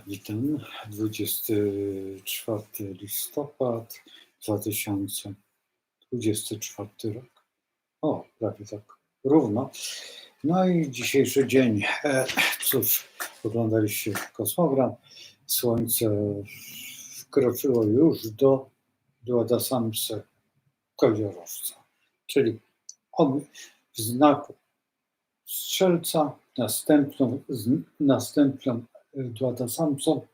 Witam. 24 listopad 2024 rok. O, prawie tak równo. No i dzisiejszy dzień. Cóż, oglądaliście kosmogram. Słońce wkroczyło już do Duodasamsa koziorożca, czyli w znaku Strzelca, następną Duodasamsą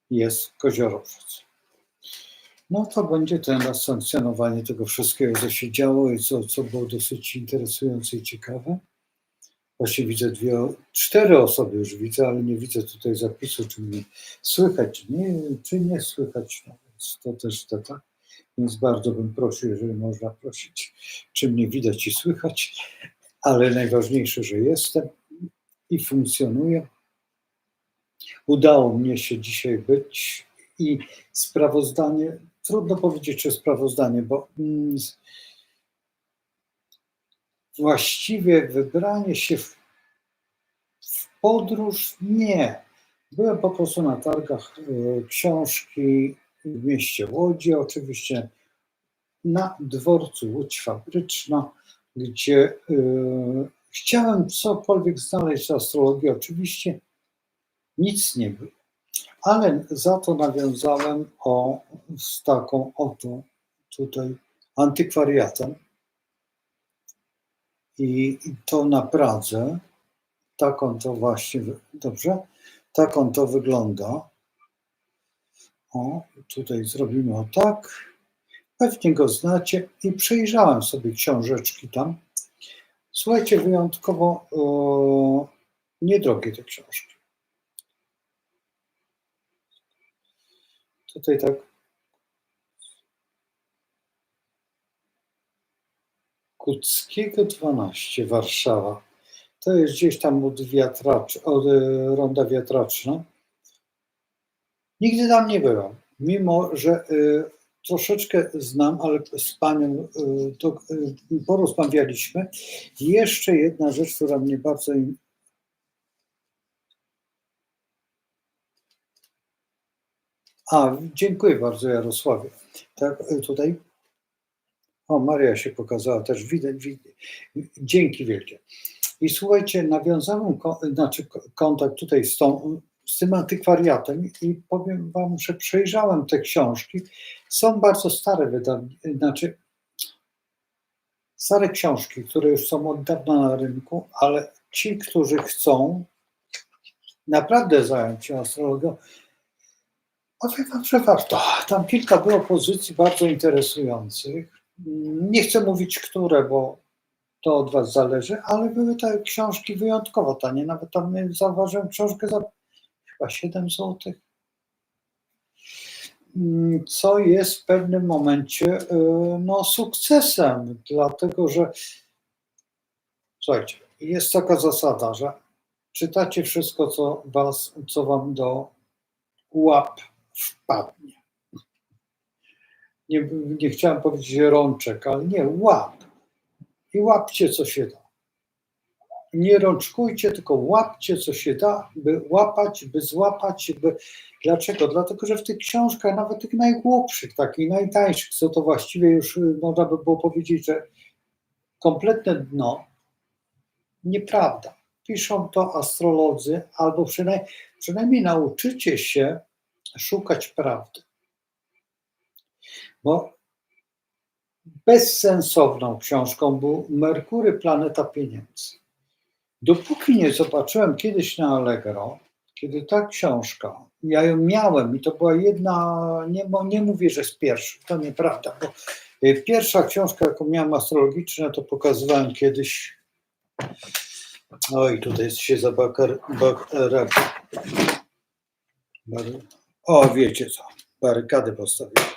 jest koziorożec. No to będzie teraz sankcjonowanie tego wszystkiego, co się działo i co było dosyć interesujące i ciekawe. Właściwie widzę 4 osoby już widzę, ale nie widzę tutaj zapisu, czy mnie słychać, czy nie słychać. No więc to też tak. Więc bardzo bym prosił, jeżeli można prosić, czy mnie widać i słychać, ale najważniejsze, że jestem i funkcjonuję. Udało mnie się dzisiaj być i sprawozdanie, trudno powiedzieć, czy sprawozdanie, bo właściwie wybranie się w podróż nie. Byłem po prostu na targach książki w mieście Łodzi, oczywiście na dworcu Łódź Fabryczna, gdzie chciałem cokolwiek znaleźć z astrologii. Oczywiście nic nie było, ale za to nawiązałem z taką oto tutaj antykwariatem i to na Pradze. Tak on to właśnie, dobrze, tak on to wygląda. O, tutaj zrobimy o tak. Pewnie go znacie i przejrzałem sobie książeczki tam. Słuchajcie, wyjątkowo niedrogie te książki. Tutaj tak. Kuckiego 12, Warszawa. To jest gdzieś tam od Ronda Wiatraczna. Nigdy tam nie byłam, mimo że troszeczkę znam, ale z panią porozmawialiśmy. Jeszcze jedna rzecz, która mnie bardzo... Dziękuję bardzo, Jarosławie. Tak, tutaj. O, Maria się pokazała, też widać. Dzięki wielkie. I słuchajcie, nawiązałem kontakt tutaj z tym antykwariatem i powiem wam, że przejrzałem te książki. Są bardzo stare stare książki, które już są od dawna na rynku, ale ci, którzy chcą naprawdę zająć się astrologią, powiem wam, że warto. Tam kilka było pozycji bardzo interesujących. Nie chcę mówić, które, bo to od was zależy, ale były te książki wyjątkowo tanie. Nawet tam zauważyłem książkę za chyba 7 zł. Co jest w pewnym momencie sukcesem, dlatego że słuchajcie, jest taka zasada, że czytacie wszystko, co wam do łap wpadnie. Nie chciałem powiedzieć rączek, ale nie, łap. I łapcie, co się da. Nie rączkujcie, tylko łapcie, co się da, by łapać, by złapać. Dlaczego? Dlatego, że w tych książkach, nawet tych najgłupszych, takich najtańszych, co to właściwie już można by było powiedzieć, że kompletne dno, nieprawda. Piszą to astrolodzy, albo przynajmniej nauczycie się szukać prawdy. Bo bezsensowną książką był Merkury, planeta pieniędzy. Dopóki nie zobaczyłem kiedyś na Allegro, kiedy ta książka ja ją miałem i to była jedna, nie mówię, że z pierwszych, to nieprawda, bo pierwsza książka, jaką miałem astrologiczna, to pokazywałem kiedyś. Oj, tutaj się za o, wiecie co, barykady postawiłem.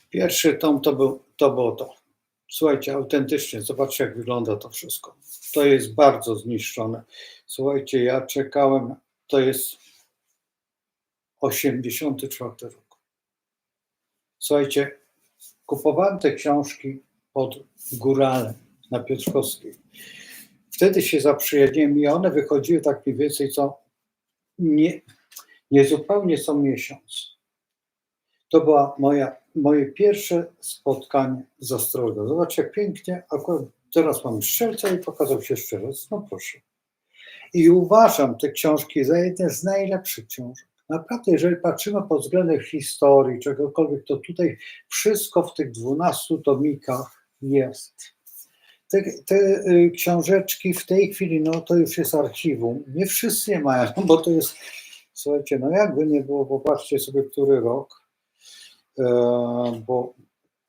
Pierwszy tom to było to. Słuchajcie, autentycznie, zobaczcie, jak wygląda to wszystko. To jest bardzo zniszczone. Słuchajcie, ja czekałem, to jest 84 rok. Słuchajcie, kupowałem te książki pod Góralem na Piotrkowskiej. Wtedy się zaprzyjaźniłem i one wychodziły tak mniej więcej co nie zupełnie co miesiąc. To było moje pierwsze spotkanie z astrologą. Zobaczcie, jak pięknie, akurat teraz mam Strzelca i pokazał się Strzelec, no proszę. I uważam te książki za jedne z najlepszych książek. Naprawdę, jeżeli patrzymy pod względem historii, czegokolwiek, to tutaj wszystko w tych 12 tomikach jest. Te książeczki w tej chwili, no to już jest archiwum. Nie wszyscy je mają, bo to jest, słuchajcie, no jakby nie było, popatrzcie sobie, który rok, bo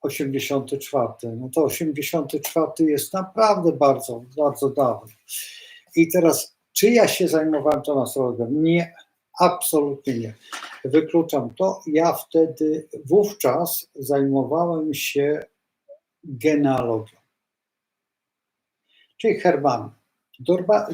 84, no to 84 jest naprawdę bardzo, bardzo dawno. I teraz, czy ja się zajmowałem tą astrologią? Nie, absolutnie nie. Wykluczam to. Ja wtedy, wówczas zajmowałem się genealogią, czyli herbami.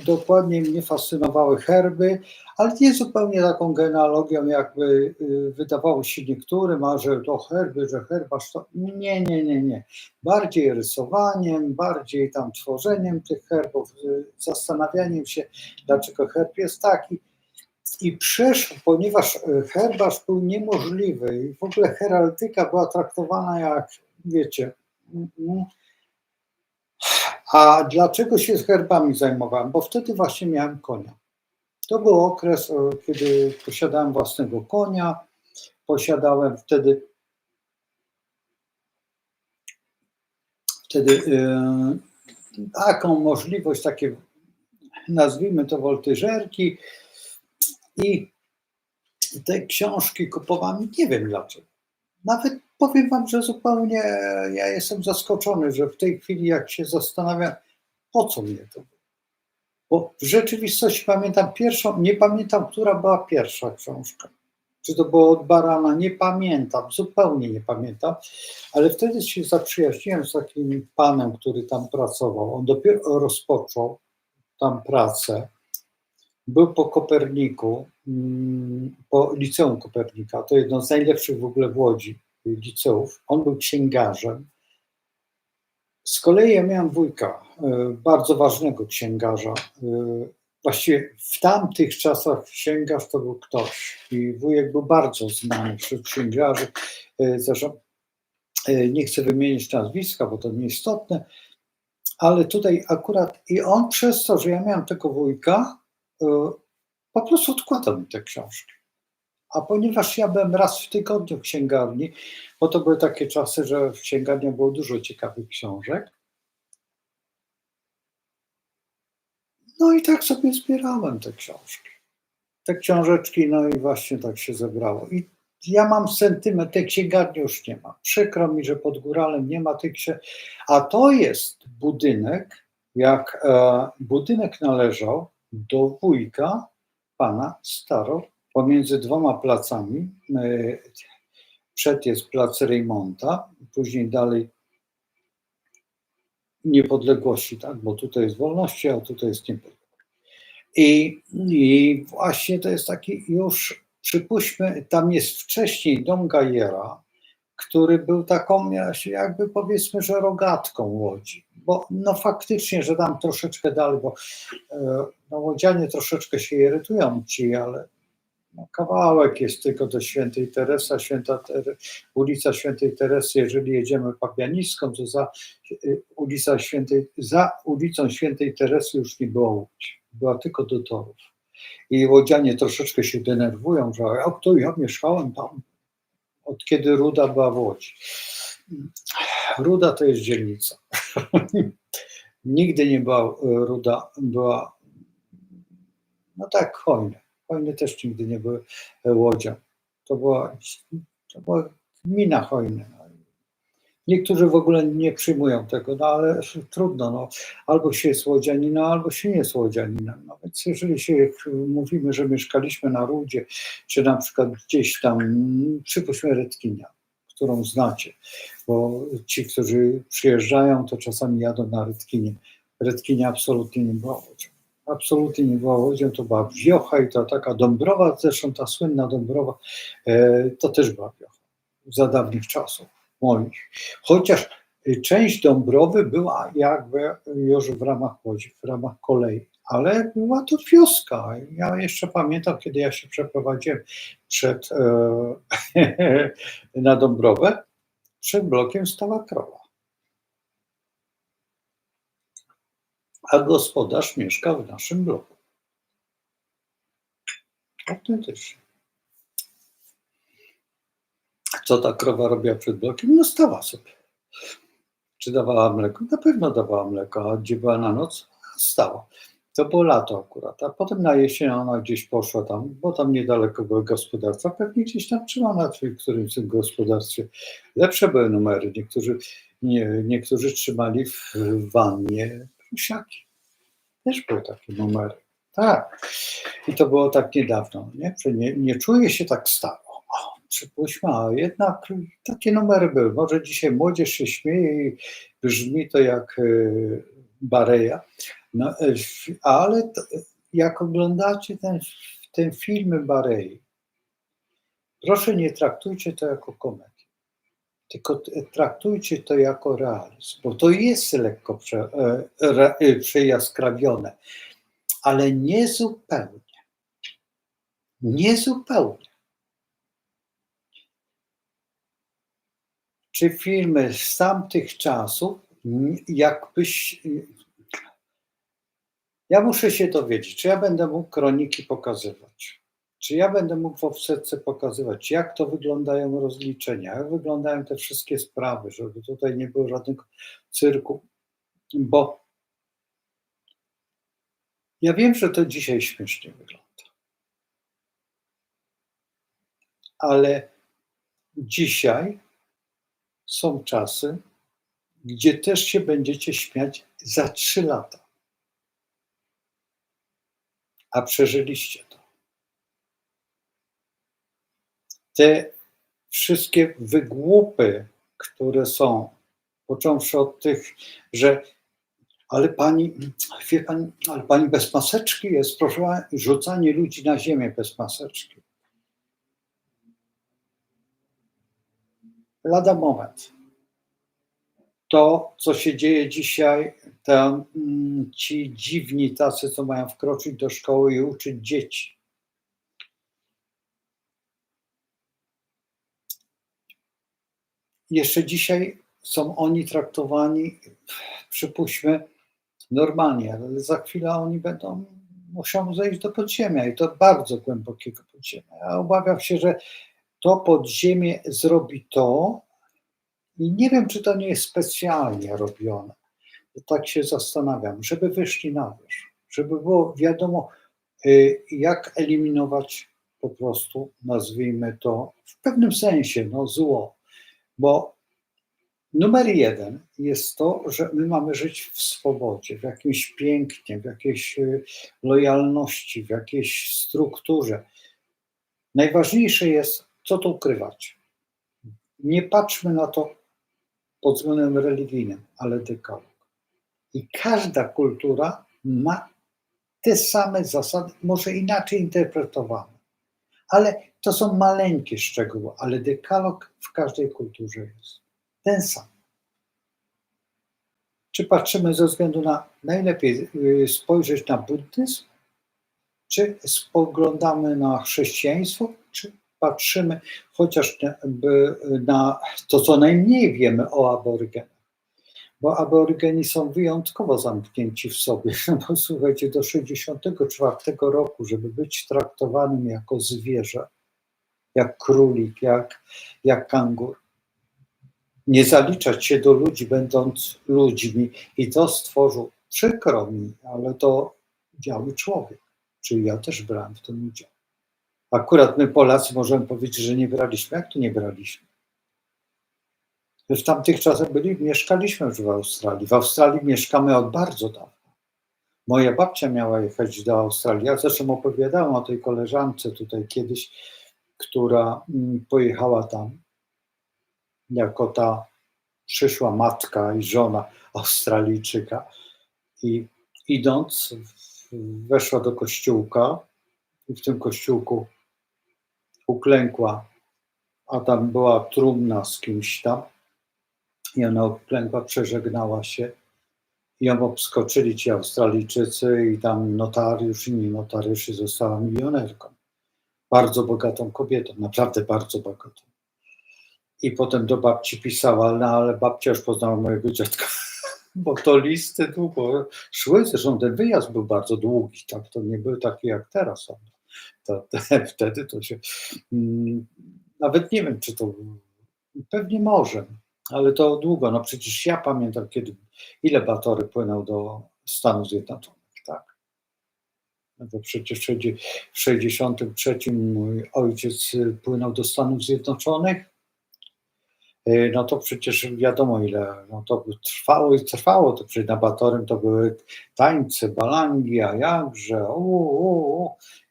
Dokładnie mnie fascynowały herby, ale nie zupełnie taką genealogią, jakby wydawało się niektórym, a że to herby, że herbarz to... Nie. Bardziej rysowaniem, bardziej tam tworzeniem tych herbów, zastanawianiem się, dlaczego herb jest taki. I przeszło, ponieważ herbarz był niemożliwy i w ogóle heraldyka była traktowana jak, wiecie... A dlaczego się z herbami zajmowałem? Bo wtedy właśnie miałem konia. To był okres, kiedy posiadałem własnego konia, posiadałem wtedy taką możliwość, takie nazwijmy to woltyżerki i te książki kupowałem, nie wiem dlaczego. Nawet powiem wam, że zupełnie ja jestem zaskoczony, że w tej chwili jak się zastanawiam, po co mnie to było. Bo w rzeczywistości pamiętam pierwszą, nie pamiętam, która była pierwsza książka. Czy to było od Barana, nie pamiętam, zupełnie nie pamiętam, ale wtedy się zaprzyjaźniłem z takim panem, który tam pracował. On dopiero rozpoczął tam pracę. Był po Koperniku, po Liceum Kopernika, to jedno z najlepszych w ogóle w Łodzi liceów. On był księgarzem. Z kolei ja miałem wujka, bardzo ważnego księgarza. Właściwie w tamtych czasach księgarz to był ktoś i wujek był bardzo znany wśród księgarzy. Zresztą nie chcę wymienić nazwiska, bo to nieistotne, ale tutaj akurat i on przez to, że ja miałem tego wujka, po prostu odkładał mi te książki. A ponieważ ja byłem raz w tygodniu w księgarni, bo to były takie czasy, że w księgarni było dużo ciekawych książek, no i tak sobie zbierałem te książki. Te książeczki, no i właśnie tak się zebrało. I ja mam sentyment, tej księgarni już nie ma. Przykro mi, że pod Góralem nie ma tych książek. A to jest budynek, budynek należał do wujka pana Staro, pomiędzy dwoma placami. Przed jest plac Reymonta, później dalej Niepodległości, tak? Bo tutaj jest Wolności, a tutaj jest Niepodległości. I właśnie to jest taki już, przypuśćmy, tam jest wcześniej dom Gajera, który był taką jakby powiedzmy, że rogatką Łodzi. Bo no faktycznie, że tam troszeczkę dalej, bo no, łodzianie troszeczkę się irytują ci, ale no, kawałek jest tylko do Świętej Teresy, ulica Świętej Teresy, jeżeli jedziemy Pabianiską, to za ulicą Świętej Teresy już nie było Łódź, była tylko do torów. I łodzianie troszeczkę się denerwują, że to ja mieszkałem tam, od kiedy Ruda była w Łodzi. Ruda to jest dzielnica. Nigdy nie była Ruda, była, no tak, Chojny. Chojny też nigdy nie były łodzią. To była gmina Chojny. Niektórzy w ogóle nie przyjmują tego, no ale trudno, no, albo się jest łodzianinem, albo się nie jest łodzianinem. No więc jeżeli się mówimy, że mieszkaliśmy na Rudzie, czy na przykład gdzieś tam, przypuśćmy Redkinia, którą znacie, bo ci, którzy przyjeżdżają, to czasami jadą na Redkinie. Redkinia absolutnie nie była łodzią. Absolutnie nie była łodzią, to była wiocha i to taka Dąbrowa, zresztą ta słynna Dąbrowa, to też była wiocha za dawnych czasów moich. Chociaż część Dąbrowy była jakby już w ramach Łodzi, w ramach kolei, ale była to wioska. Ja jeszcze pamiętam, kiedy ja się przeprowadziłem na Dąbrowę, przed blokiem stała krowa. A gospodarz mieszkał w naszym bloku. Autentycznie. Co ta krowa robiła przed blokiem? No stała sobie. Czy dawała mleko? Na pewno dawała mleko, a gdzie była na noc? Stała. To było lato akurat, a potem na jesień ona gdzieś poszła tam, bo tam niedaleko były gospodarstwa, pewnie gdzieś tam trzymana w którymś tym gospodarstwie. Lepsze były numery, niektórzy trzymali w wannie prusiaki. Też były takie numery. Tak. I to było tak niedawno, nie? Że nie czuję się tak staro. Przypuśćmy, a jednak takie numery były. Może dzisiaj młodzież się śmieje i brzmi to jak Bareja, no, ale jak oglądacie ten film Barei, proszę nie traktujcie to jako komedię, tylko traktujcie to jako realizm, bo to jest lekko przejaskrawione, ale nie zupełnie. Nie zupełnie. Czy filmy z tamtych czasów, jakbyś... Ja muszę się dowiedzieć, czy ja będę mógł kroniki pokazywać, czy ja będę mógł w offsetce pokazywać, jak to wyglądają rozliczenia, jak wyglądają te wszystkie sprawy, żeby tutaj nie było żadnego cyrku, bo ja wiem, że to dzisiaj śmiesznie wygląda, ale dzisiaj są czasy, gdzie też się będziecie śmiać za 3 lata. A przeżyliście to. Te wszystkie wygłupy, które są, począwszy od tych, że ale pani, wie pani, ale pani bez maseczki jest, proszę, rzucanie ludzi na ziemię bez maseczki. Lada moment. To, co się dzieje dzisiaj, ci dziwni tacy, co mają wkroczyć do szkoły i uczyć dzieci. Jeszcze dzisiaj są oni traktowani, przypuśćmy, normalnie, ale za chwilę oni muszą zejść do podziemia i to bardzo głębokiego podziemia. Ja obawiam się, że to podziemie zrobi to i nie wiem, czy to nie jest specjalnie robione. Tak się zastanawiam, żeby wyszli na wierzch, żeby było wiadomo, jak eliminować po prostu, nazwijmy to w pewnym sensie, zło, bo numer 1 jest to, że my mamy żyć w swobodzie, w jakimś pięknie, w jakiejś lojalności, w jakiejś strukturze. Najważniejsze jest, co to ukrywać. Nie patrzmy na to pod względem religijnym, ale dekalog. I każda kultura ma te same zasady, może inaczej interpretowane. Ale to są maleńkie szczegóły, ale dekalog w każdej kulturze jest ten sam. Czy patrzymy ze względu na najlepiej spojrzeć na buddyzm, czy spoglądamy na chrześcijaństwo, czy patrzymy chociaż na to, co najmniej wiemy o aborygenach. Bo aborygeni są wyjątkowo zamknięci w sobie. Bo słuchajcie, do 1964 roku, żeby być traktowanym jako zwierzę, jak królik, jak kangur, nie zaliczać się do ludzi, będąc ludźmi. I to stworzył, przykro mi, ale to biały człowiek. Czyli ja też brałem w tym udział. Akurat my Polacy możemy powiedzieć, że nie braliśmy. Jak to nie braliśmy? W tamtych czasach mieszkaliśmy już w Australii. W Australii mieszkamy od bardzo dawna. Moja babcia miała jechać do Australii. Ja zresztą opowiadałem o tej koleżance tutaj kiedyś, która pojechała tam jako ta przyszła matka i żona Australijczyka. I idąc, weszła do kościółka i w tym kościółku uklękła, a tam była trumna z kimś tam i ona uklękła, przeżegnała się i ją obskoczyli ci Australijczycy i tam notariusz, inni notariuszy, została milionerką. Bardzo bogatą kobietą, naprawdę bardzo bogatą. I potem do babci pisała, no ale babcia już poznała mojego dziadka, bo to listy długo szły, zresztą ten wyjazd był bardzo długi, tak, to nie były takie jak teraz. Wtedy to się, nawet nie wiem, czy to, pewnie może, ale to długo, no przecież ja pamiętam, ile Batory płynął do Stanów Zjednoczonych, tak? No to przecież w 1963 mój ojciec płynął do Stanów Zjednoczonych, no to przecież wiadomo ile, no to trwało i trwało, to przecież na Batorym to były tańce, balangi, a jakże,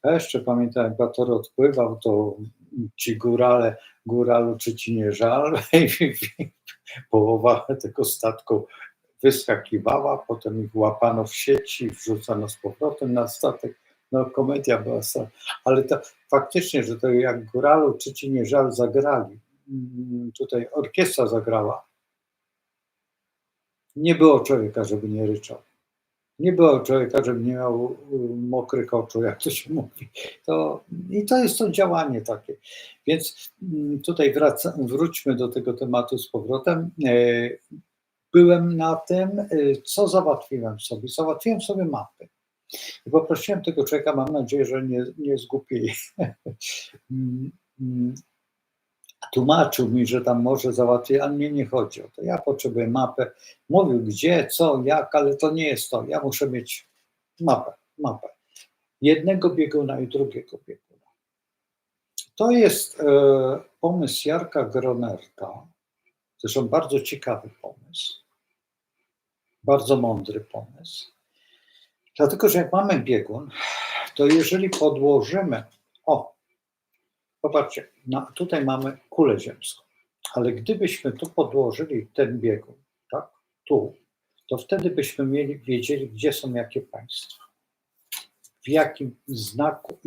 ja jeszcze pamiętam, jak Batory odpływał, to ci góralu czy ci nie żal, połowa tego statku wyskakiwała, potem ich łapano w sieci, wrzucano z powrotem na statek, no komedia była, ale to faktycznie, że to jak góralu czy ci nie żal zagrali, tutaj orkiestra zagrała, nie było człowieka, żeby nie ryczał. Nie było człowieka, żeby nie miał mokrych oczu, jak to się mówi. I to jest to działanie takie. Więc tutaj wróćmy do tego tematu z powrotem. Byłem na tym, co załatwiłem sobie. Załatwiłem sobie mapy. I poprosiłem tego człowieka, mam nadzieję, że nie zgłupieje. Tłumaczył mi, że tam może załatwić, ale mnie nie chodzi o to. Ja potrzebuję mapę. Mówił gdzie, co, jak, ale to nie jest to. Ja muszę mieć mapę. Jednego bieguna i drugiego bieguna. To jest pomysł Jarka Gronerka. Zresztą bardzo ciekawy pomysł. Bardzo mądry pomysł. Dlatego, że jak mamy biegun, to jeżeli podłożymy, popatrzcie, tutaj mamy kulę ziemską, ale gdybyśmy tu podłożyli ten biegun, tak, tu, to wtedy byśmy wiedzieli, gdzie są jakie państwa, w jakim znaku,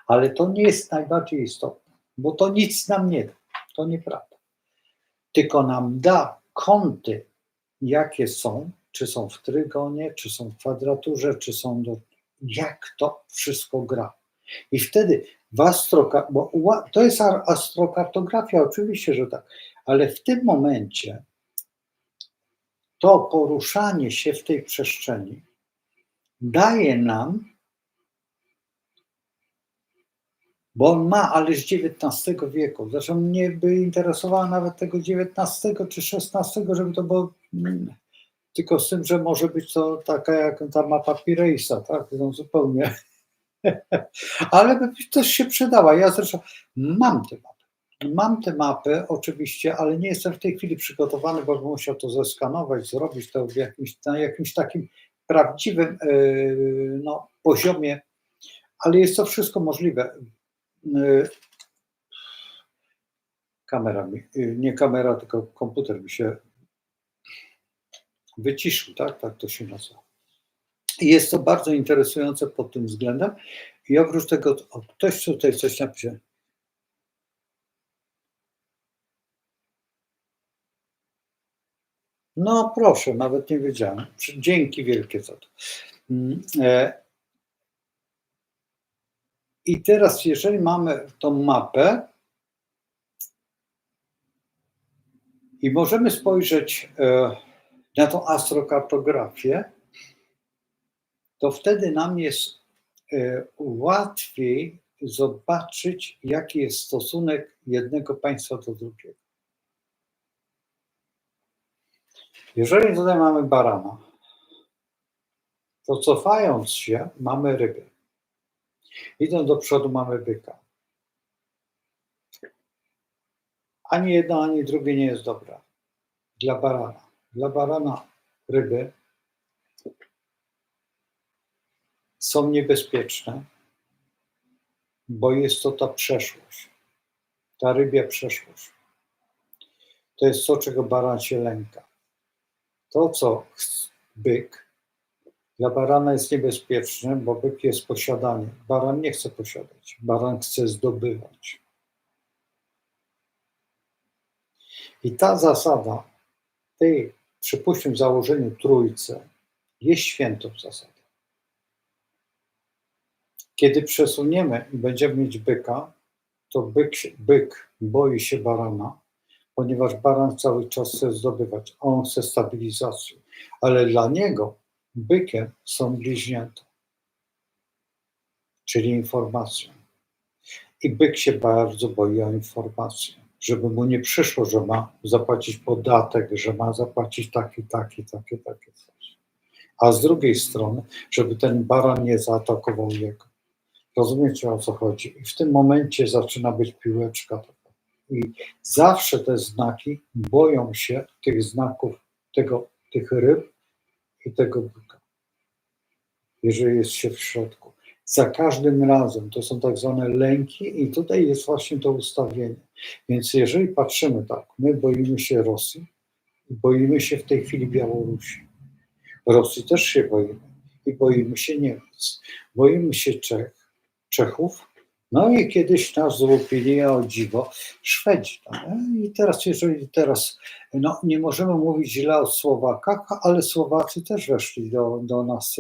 ale to nie jest najbardziej istotne, bo to nic nam nie da, to nieprawda. Tylko nam da kąty, jakie są, czy są w trygonie, czy są w kwadraturze, czy są jak to wszystko gra. I wtedy bo to jest astrokartografia, oczywiście, że tak, ale w tym momencie to poruszanie się w tej przestrzeni daje nam, bo on ma, ale z XIX wieku, zresztą mnie by interesowała nawet tego XIX czy XVI, żeby to było, tylko z tym, że może być to taka jak ta mapa Pirejsa, tak, no zupełnie, ale by też się przydała. Ja zresztą mam te mapy oczywiście, ale nie jestem w tej chwili przygotowany, bo bym musiał to zeskanować, zrobić to na jakimś takim prawdziwym poziomie, ale jest to wszystko możliwe. Nie kamera, tylko komputer mi się wyciszył, tak to się nazywa. I jest to bardzo interesujące pod tym względem. I oprócz tego, ktoś tutaj coś napisze. No proszę, nawet nie wiedziałem. Dzięki wielkie za to. I teraz, jeżeli mamy tą mapę i możemy spojrzeć na tą astrokartografię, to wtedy nam jest łatwiej zobaczyć, jaki jest stosunek jednego państwa do drugiego. Jeżeli tutaj mamy barana, to cofając się mamy ryby. Idąc do przodu mamy byka. Ani jedno, ani drugie nie jest dobre dla barana. Dla barana ryby są niebezpieczne, bo jest to ta przeszłość, ta rybia przeszłość. To jest to, czego baran się lęka. To, co byk, dla barana jest niebezpieczne, bo byk jest posiadanie. Baran nie chce posiadać, baran chce zdobywać. I ta zasada tej, przypuśćmy, założeniu trójcy, jest świętą zasadą. Kiedy przesuniemy i będziemy mieć byka, to byk boi się barana, ponieważ baran cały czas chce zdobywać, on chce stabilizacji, ale dla niego bykiem są bliźnięta, czyli informacja. I byk się bardzo boi o informację, żeby mu nie przyszło, że ma zapłacić podatek, że ma zapłacić taki coś. A z drugiej strony, żeby ten baran nie zaatakował jego. Rozumiecie, o co chodzi? I w tym momencie zaczyna być piłeczka. I zawsze te znaki boją się tych znaków, tych ryb i tego byka, jeżeli jest się w środku. Za każdym razem to są tak zwane lęki i tutaj jest właśnie to ustawienie. Więc jeżeli patrzymy tak, my boimy się Rosji i boimy się w tej chwili Białorusi. Rosji też się boimy i boimy się Niemiec. Boimy się Czechów, no i kiedyś nas złupili, o dziwo, Szwedzi. I jeżeli no nie możemy mówić źle o Słowakach, ale Słowacy też weszli do nas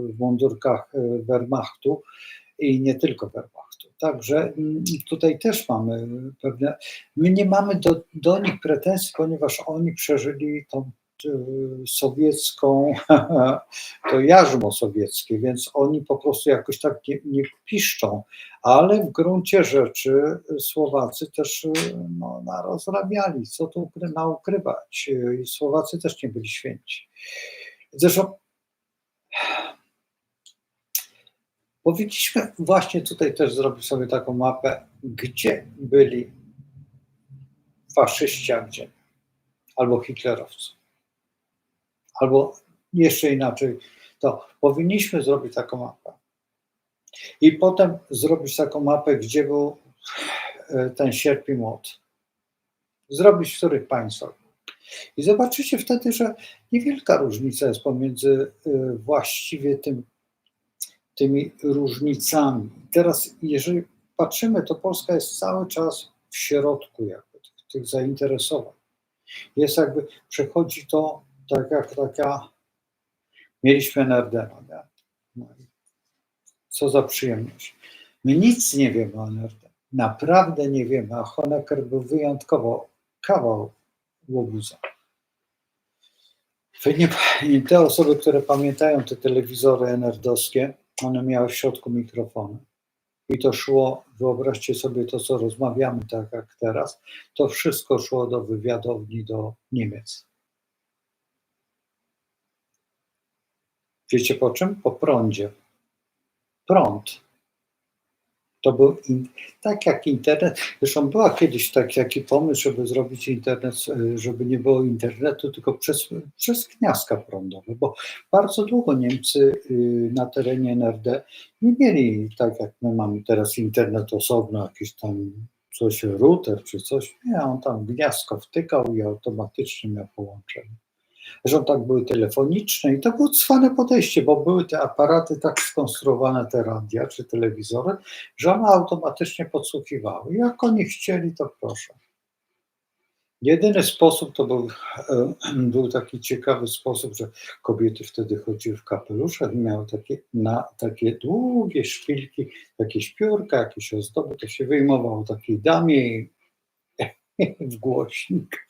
w mundurkach Wehrmachtu i nie tylko Wehrmachtu. Także tutaj też mamy pewne, my nie mamy do nich pretensji, ponieważ oni przeżyli tą sowiecką, to jarzmo sowieckie, więc oni po prostu jakoś tak nie piszczą, ale w gruncie rzeczy Słowacy też narozrabiali, co tu ukrywać. I Słowacy też nie byli święci. Zresztą powinniśmy właśnie tutaj też zrobić sobie taką mapę, gdzie byli faszyści, a gdzie albo hitlerowcy. Albo jeszcze inaczej, to powinniśmy zrobić taką mapę. I potem zrobić taką mapę, gdzie był ten sierp i młot. Zrobić w których państwach. I zobaczycie wtedy, że niewielka różnica jest pomiędzy właściwie tymi różnicami. Teraz, jeżeli patrzymy, to Polska jest cały czas w środku jakby tych zainteresowań. Jest jakby, przechodzi to tak jak taka, mieliśmy NRD, no co za przyjemność. My nic nie wiemy o NRD, naprawdę nie wiemy, a Honecker był wyjątkowo kawał łobuza. Te osoby, które pamiętają te telewizory NRD-owskie, one miały w środku mikrofony. I to szło, wyobraźcie sobie to, co rozmawiamy tak jak teraz, to wszystko szło do wywiadowni do Niemiec. Wiecie po czym? Po prądzie. Prąd. To był tak jak internet. Zresztą była kiedyś taki pomysł, żeby zrobić internet, żeby nie było internetu, tylko przez gniazdka prądowe, bo bardzo długo Niemcy na terenie NRD nie mieli, tak jak my mamy teraz internet osobno, jakiś tam coś, router czy coś. Nie, on tam gniazdko wtykał i automatycznie miał połączenie. Zresztą tak były telefoniczne i to było cwane podejście, bo były te aparaty tak skonstruowane, te radia czy telewizory, że one automatycznie podsłuchiwały. Jak oni chcieli, to proszę. Jedyny sposób to był taki ciekawy sposób, że kobiety wtedy chodziły w kapeluszach, miały takie długie szpilki, takie śpiórka, jakieś ozdoby, to się wyjmowało takiej damie i w głośnik.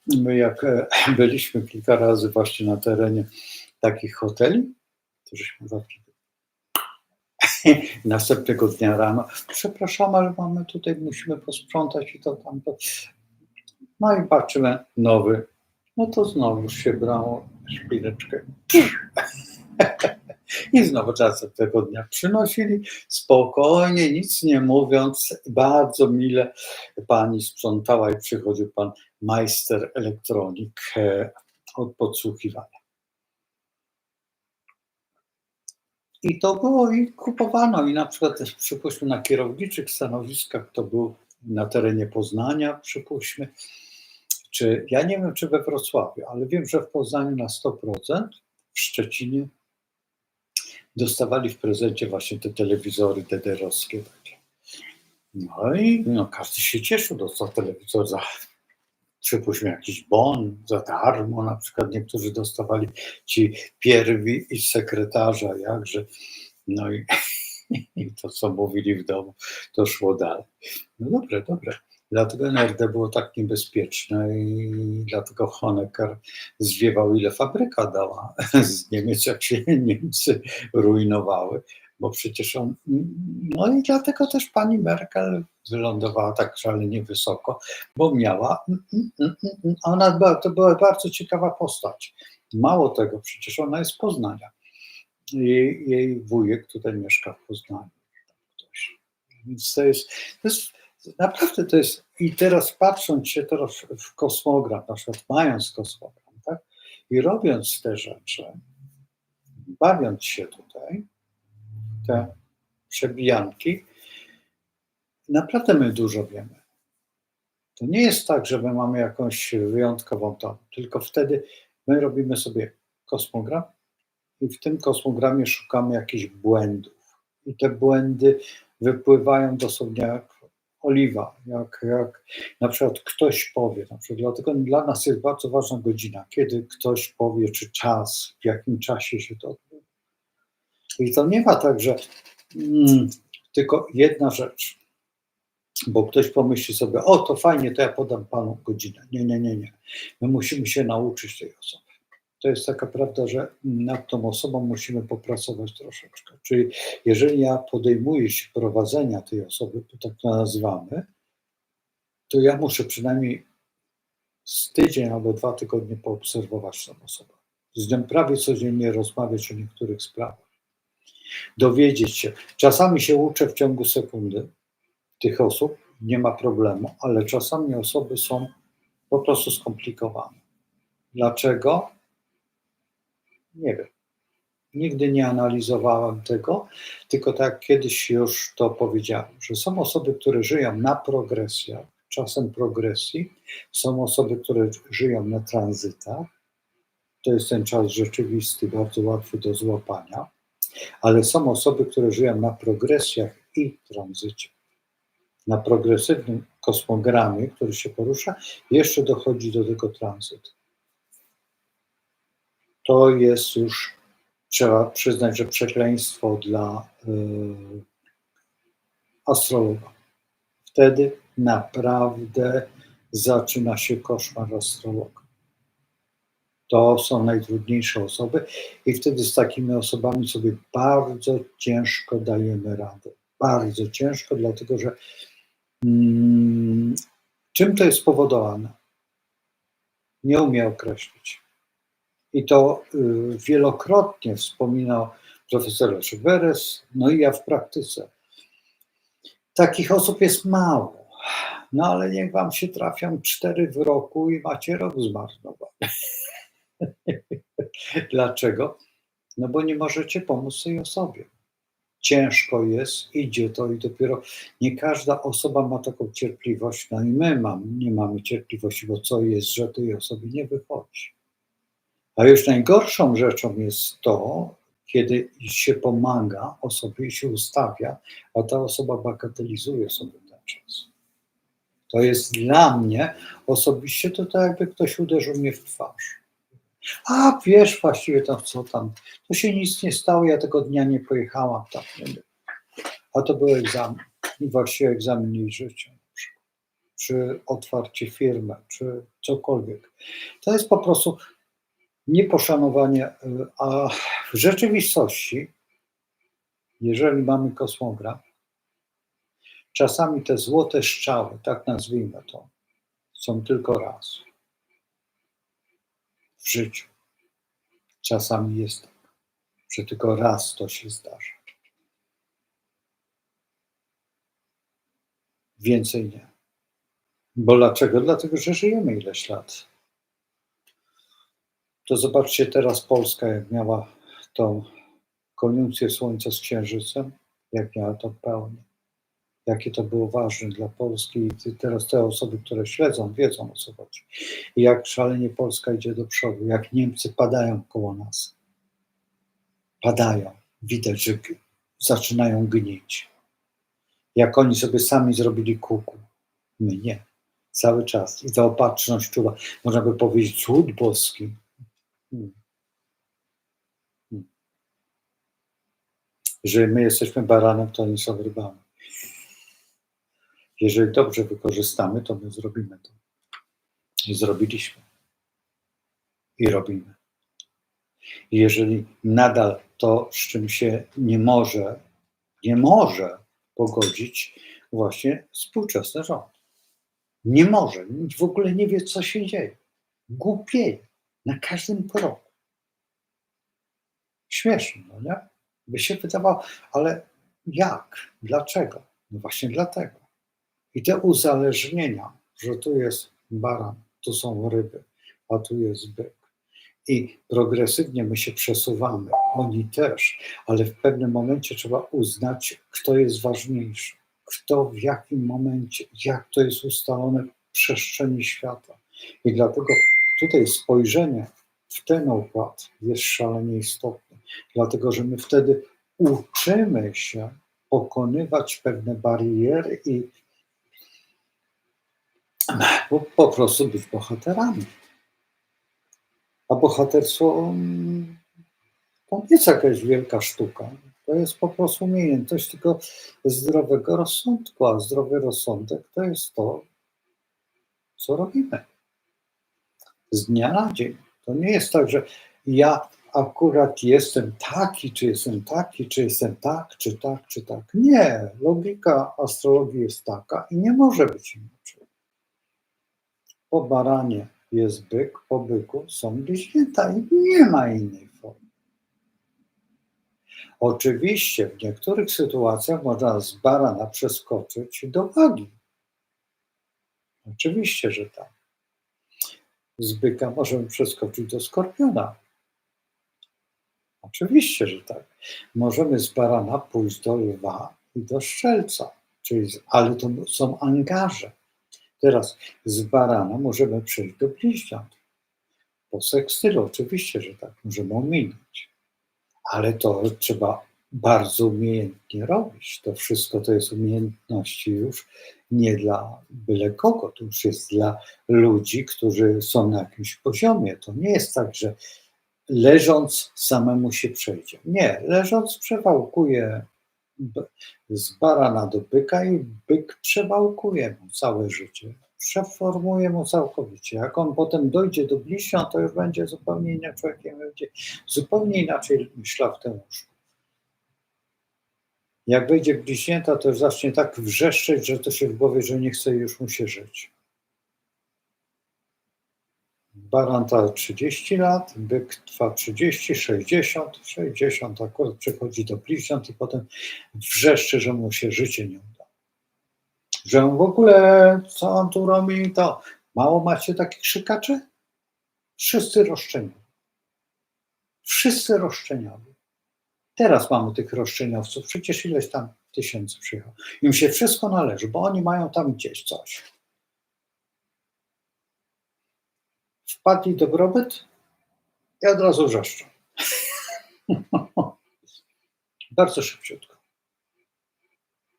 My jak byliśmy kilka razy właśnie na terenie takich hoteli, to żeśmy zawsze następnego dnia rano, przepraszam, ale musimy posprzątać i to tamto. No i patrzymy, nowy No to znowu się brało szpileczkę i znowu czasem tego dnia przynosili, spokojnie, nic nie mówiąc, bardzo mile pani sprzątała i przychodził pan majster elektronik od podsłuchiwania. I to było i kupowano i na przykład też przypuśćmy na kierowniczych stanowiskach, to był na terenie Poznania, przypuśćmy, czy ja nie wiem, czy we Wrocławiu, ale wiem, że w Poznaniu na 100%, w Szczecinie dostawali w prezencie właśnie te telewizory DDR-owskie takie. No i no, każdy się cieszył, dostał telewizor za, przypuśćmy, jakiś bon za darmo, na przykład niektórzy dostawali ci pierwi i sekretarza, jakże, no i, i to, co mówili w domu, to szło dalej. No dobre, dobre. Dlatego NRD było tak niebezpieczne i dlatego Honecker zwiewał, ile fabryka dała z Niemiec, jak się Niemcy rujnowały, bo przecież on, no i dlatego też pani Merkel wylądowała tak szalenie wysoko, bo miała, ona była, to była bardzo ciekawa postać. Mało tego, przecież ona jest z Poznania. Jej wujek tutaj mieszka w Poznaniu. Ktoś. Więc to jest naprawdę to jest, i teraz patrząc się teraz w kosmogram, na przykład mając kosmogram, tak, i robiąc te rzeczy, bawiąc się tutaj, te przebijanki, naprawdę my dużo wiemy. To nie jest tak, że my mamy jakąś wyjątkową to, tylko wtedy my robimy sobie kosmogram i w tym kosmogramie szukamy jakichś błędów. I te błędy wypływają dosłownie jak oliwa, jak na przykład ktoś powie, na przykład dlatego dla nas jest bardzo ważna godzina, kiedy ktoś powie, czy czas, w jakim czasie się to odbywa. I to nie ma tak, że tylko jedna rzecz, bo ktoś pomyśli sobie, o to fajnie, to ja podam panu godzinę. Nie, nie, nie, nie. My musimy się nauczyć tej osoby. To jest taka prawda, że nad tą osobą musimy popracować troszeczkę. Czyli jeżeli ja podejmuję się prowadzenia tej osoby, to tak to nazywamy, to ja muszę przynajmniej z tydzień albo 2 tygodnie poobserwować tę osobę. Z nią prawie codziennie rozmawiać o niektórych sprawach. Dowiedzieć się. Czasami się uczę w ciągu sekundy tych osób, nie ma problemu, ale czasami osoby są po prostu skomplikowane. Dlaczego? Nie wiem. Nigdy nie analizowałem tego, tylko tak jak kiedyś już to powiedziałem, że są osoby, które żyją na progresjach, czasem progresji, są osoby, które żyją na tranzytach, to jest ten czas rzeczywisty, bardzo łatwy do złapania, ale są osoby, które żyją na progresjach i tranzycie. Na progresywnym kosmogramie, który się porusza, jeszcze dochodzi do tego tranzytu. To jest już, trzeba przyznać, że przekleństwo dla astrologa. Wtedy naprawdę zaczyna się koszmar astrologa. To są najtrudniejsze osoby i wtedy z takimi osobami sobie bardzo ciężko dajemy radę. Bardzo ciężko, dlatego że czym to jest spowodowane? Nie umie określić. I to wielokrotnie wspominał profesor Leszek Beres, no i ja w praktyce. Takich osób jest mało, no ale niech wam się trafią 4 w roku i macie rok zmarnowany. Dlaczego? No bo nie możecie pomóc tej osobie. Ciężko jest, idzie to i dopiero nie każda osoba ma taką cierpliwość, no i my nie mamy cierpliwości, bo co jest, że tej osobie nie wychodzi. A już najgorszą rzeczą jest to, kiedy się pomaga osobie i się ustawia, a ta osoba bagatelizuje sobie ten czas. To jest dla mnie osobiście to tak, jakby ktoś uderzył mnie w twarz. A wiesz, właściwie tam co tam, to się nic nie stało, ja tego dnia nie pojechałam tam. A to był egzamin. I właściwie egzamin jej życia. Czy otwarcie firmy, czy cokolwiek. To jest po prostu nieposzanowanie, a w rzeczywistości, jeżeli mamy kosmogram, czasami te złote strzały, tak nazwijmy to, są tylko raz. w życiu. Czasami jest tak, że tylko raz to się zdarza. Więcej nie. Bo dlaczego? Dlatego, że żyjemy ileś lat. To zobaczcie teraz Polska, jak miała tą koniunkcję Słońca z Księżycem, jak miała to pełnię. Jakie to było ważne dla Polski. I teraz te osoby, które śledzą, wiedzą, o co chodzi. I jak szalenie Polska idzie do przodu, jak Niemcy padają koło nas. Padają. Widać, że zaczynają gnić. Jak oni sobie sami zrobili kuku. My nie. Cały czas. I ta opatrzność czuwa. Można by powiedzieć cud boski. Jeżeli my jesteśmy baranem, to oni są rybami. Jeżeli dobrze wykorzystamy, to my zrobimy to. I zrobiliśmy. I robimy. I jeżeli nadal to, z czym się nie może pogodzić właśnie współczesny rząd. Nie może. W ogóle nie wie, co się dzieje. Głupieje. Na każdym kroku. Śmieszne, no nie? By się wydawało, ale jak? Dlaczego? No właśnie dlatego. I te uzależnienia, że tu jest baran, tu są ryby, a tu jest byk. I progresywnie my się przesuwamy, oni też, ale w pewnym momencie trzeba uznać, kto jest ważniejszy, kto w jakim momencie, jak to jest ustalone w przestrzeni świata. I dlatego tutaj spojrzenie w ten układ jest szalenie istotne, dlatego że my wtedy uczymy się pokonywać pewne bariery i po prostu być bohaterami. A bohaterstwo to nie jest jakaś wielka sztuka. To jest po prostu umiejętność tylko zdrowego rozsądku, a zdrowy rozsądek to jest to, co robimy. Z dnia na dzień. To nie jest tak, że ja akurat jestem taki, czy jestem taki, czy jestem tak, czy tak, czy tak. Nie. Logika astrologii jest taka i nie może być inaczej. Po baranie jest byk, po byku są bliźnięta i nie ma innej formy. Oczywiście w niektórych sytuacjach można z barana przeskoczyć do wagi. Oczywiście, że tak. Z byka możemy przeskoczyć do skorpiona. Oczywiście, że tak. Możemy z barana pójść do lwa i do strzelca. Ale to są angaże. Teraz z barana możemy przejść do bliźniąt. Po sekstylu oczywiście, że tak. Możemy ominąć. Ale to trzeba bardzo umiejętnie robić. To wszystko to jest umiejętności już nie dla byle kogo. To już jest dla ludzi, którzy są na jakimś poziomie. To nie jest tak, że leżąc samemu się przejdzie. Nie, leżąc przewałkuje z barana do byka i byk przewałkuje mu całe życie. Przeformuje mu całkowicie. Jak on potem dojdzie do bliźnia, to już będzie zupełnie innym człowiekiem, będzie zupełnie inaczej myślał w tym łóżku. Jak wejdzie w bliźnięta, to już zacznie tak wrzeszczeć, że to się w głowie, że nie chce już mu się żyć. Baran trwa 30 lat, byk trwa 30, 60 akurat przechodzi do bliźniąt i potem wrzeszczy, że mu się życie nie uda. Że w ogóle co on tu robi, to mało macie takich krzykaczy? Wszyscy roszczeniowi. Wszyscy roszczeniowi. Teraz mamy tych roszczeniowców, przecież ileś tam tysięcy przyjechało. Im się wszystko należy, bo oni mają tam gdzieś coś. Wpadli dobrobyt i od razu wrzeszczą. Bardzo szybciutko.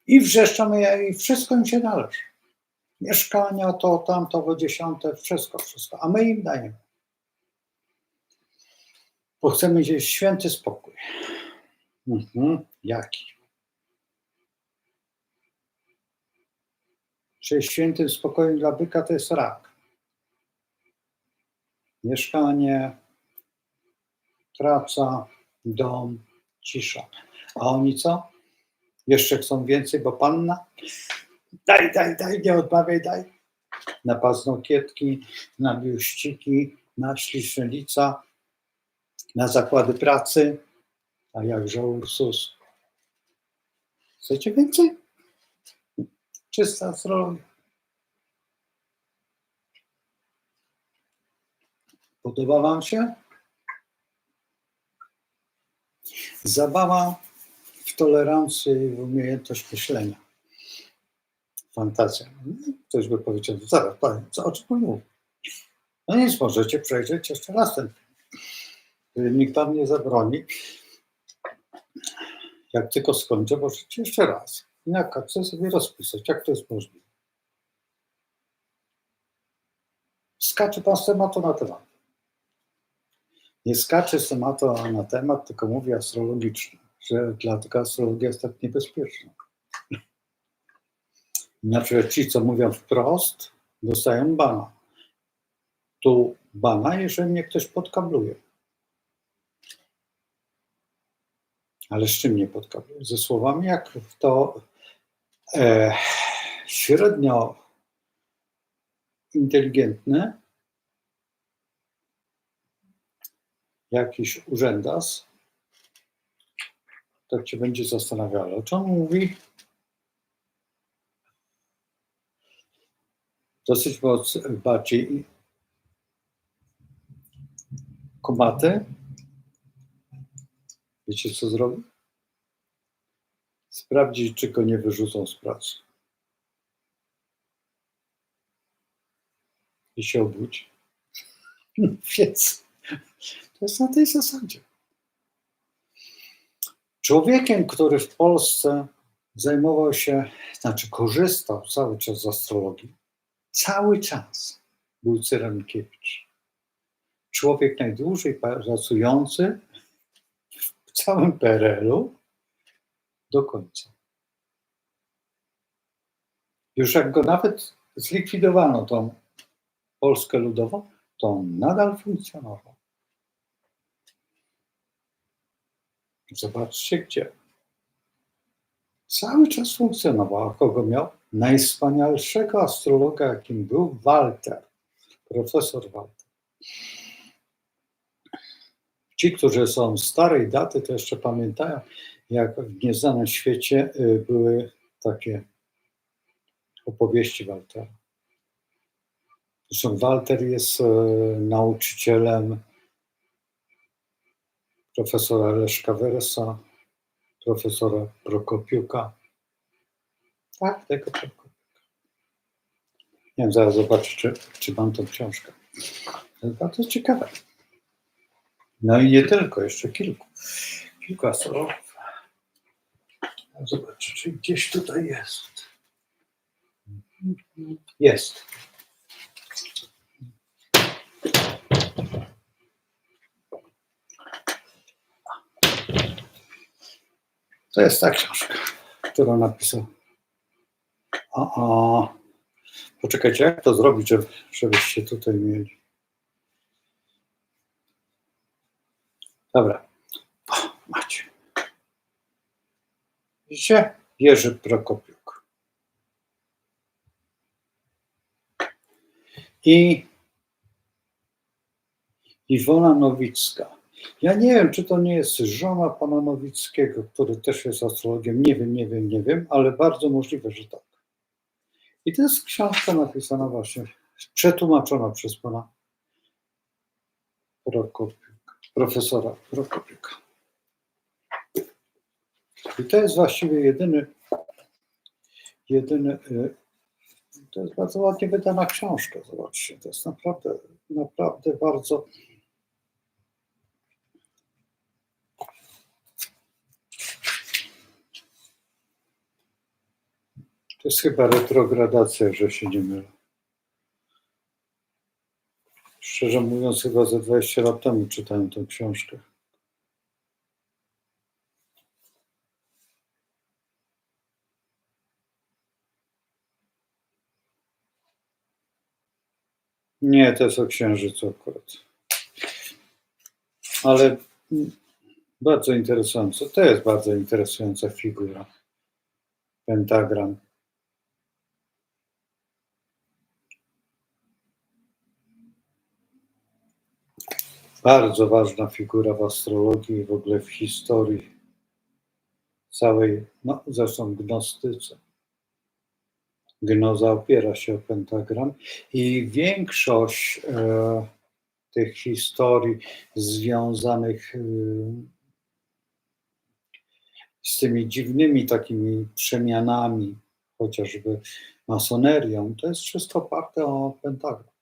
I wrzeszczą i wszystko im się należy. Mieszkania, to, tamto, bo 10, wszystko. A my im dajemy. Bo chcemy mieć święty spokój. Jaki? Czyli świętym spokojem dla byka to jest rak. Mieszkanie, praca, dom, cisza. A oni co? Jeszcze chcą więcej, bo panna? Daj, nie odmawiaj, daj. Na paznokietki, na biuściki, na śliczne lica, na zakłady pracy, a jakże Ursus. Chcecie więcej? Czysta astrologia. Podoba wam się? Zabawa w tolerancję i w umiejętność myślenia. Fantazja. Ktoś by powiedział, zaraz, panie, co, o czym pan mówi? No nic, możecie przejrzeć jeszcze raz ten film. Nikt wam nie zabroni. Jak tylko skończę, możecie jeszcze raz. Na kartce sobie rozpisać, jak to jest możliwe. Skacze pan z tematu na temat. Nie skacze z tematu na temat, tylko mówi astrologicznie, że dlatego astrologia jest tak niebezpieczna. Na przykład ci, co mówią wprost, dostają bana. Tu bana, jeżeli mnie ktoś podkabluje. Ale z czym nie podkabluje? Ze słowami, jak to średnio inteligentny jakiś urzędas, tak cię będzie zastanawiał, o czym on mówi. Dosyć bardziej kumaty. Wiecie, co zrobi? Sprawdzić, czy go nie wyrzucą z pracy. I się obudzi. Więc to jest na tej zasadzie. Człowiekiem, który w Polsce zajmował się, znaczy korzystał cały czas z astrologii, cały czas był Cyrankiewicz. Człowiek najdłużej pracujący w całym PRL-u do końca. Już jak go nawet zlikwidowano, tą Polskę Ludową, to on nadal funkcjonował. Zobaczcie gdzie. Cały czas funkcjonował. A kogo miał? Najwspanialszego astrologa, jakim był Walter. Profesor Walter. Ci, którzy są starej daty, to jeszcze pamiętają, jak w Nieznanym Świecie były takie opowieści Waltera. Zresztą Walter jest nauczycielem profesora Leszka Weresa, profesora Prokopiuka. Tak, tego Prokopiuka. Nie wiem, zaraz zobaczę, czy mam tą książkę. To jest bardzo ciekawe. No i nie tylko, jeszcze kilku astrologów. Zobaczę, czy gdzieś tutaj jest. Jest. To jest ta książka, którą napisał. Poczekajcie, jak to zrobić, żebyście tutaj mieli. Dobra. Macie. Widzicie? Jerzy Prokopiuk. I Iwona Nowicka. Ja nie wiem, czy to nie jest żona pana Nowickiego, który też jest astrologiem. Nie wiem, ale bardzo możliwe, że tak. I to jest książka napisana właśnie, przetłumaczona przez pana profesora Prokopiuka. I to jest właściwie jedyny, to jest bardzo ładnie wydana książka, zobaczcie, to jest naprawdę bardzo. To jest chyba retrogradacja, że się nie mylę. Szczerze mówiąc, chyba ze 20 lat temu czytałem tę książkę. Nie, to jest o Księżycu akurat. Ale bardzo interesujące. To jest bardzo interesująca figura. Pentagram. Bardzo ważna figura w astrologii i w ogóle w historii całej, no zresztą gnostyce. Gnoza opiera się o pentagram i większość tych historii związanych z tymi dziwnymi takimi przemianami, chociażby masonerią, to jest wszystko oparte o pentagram.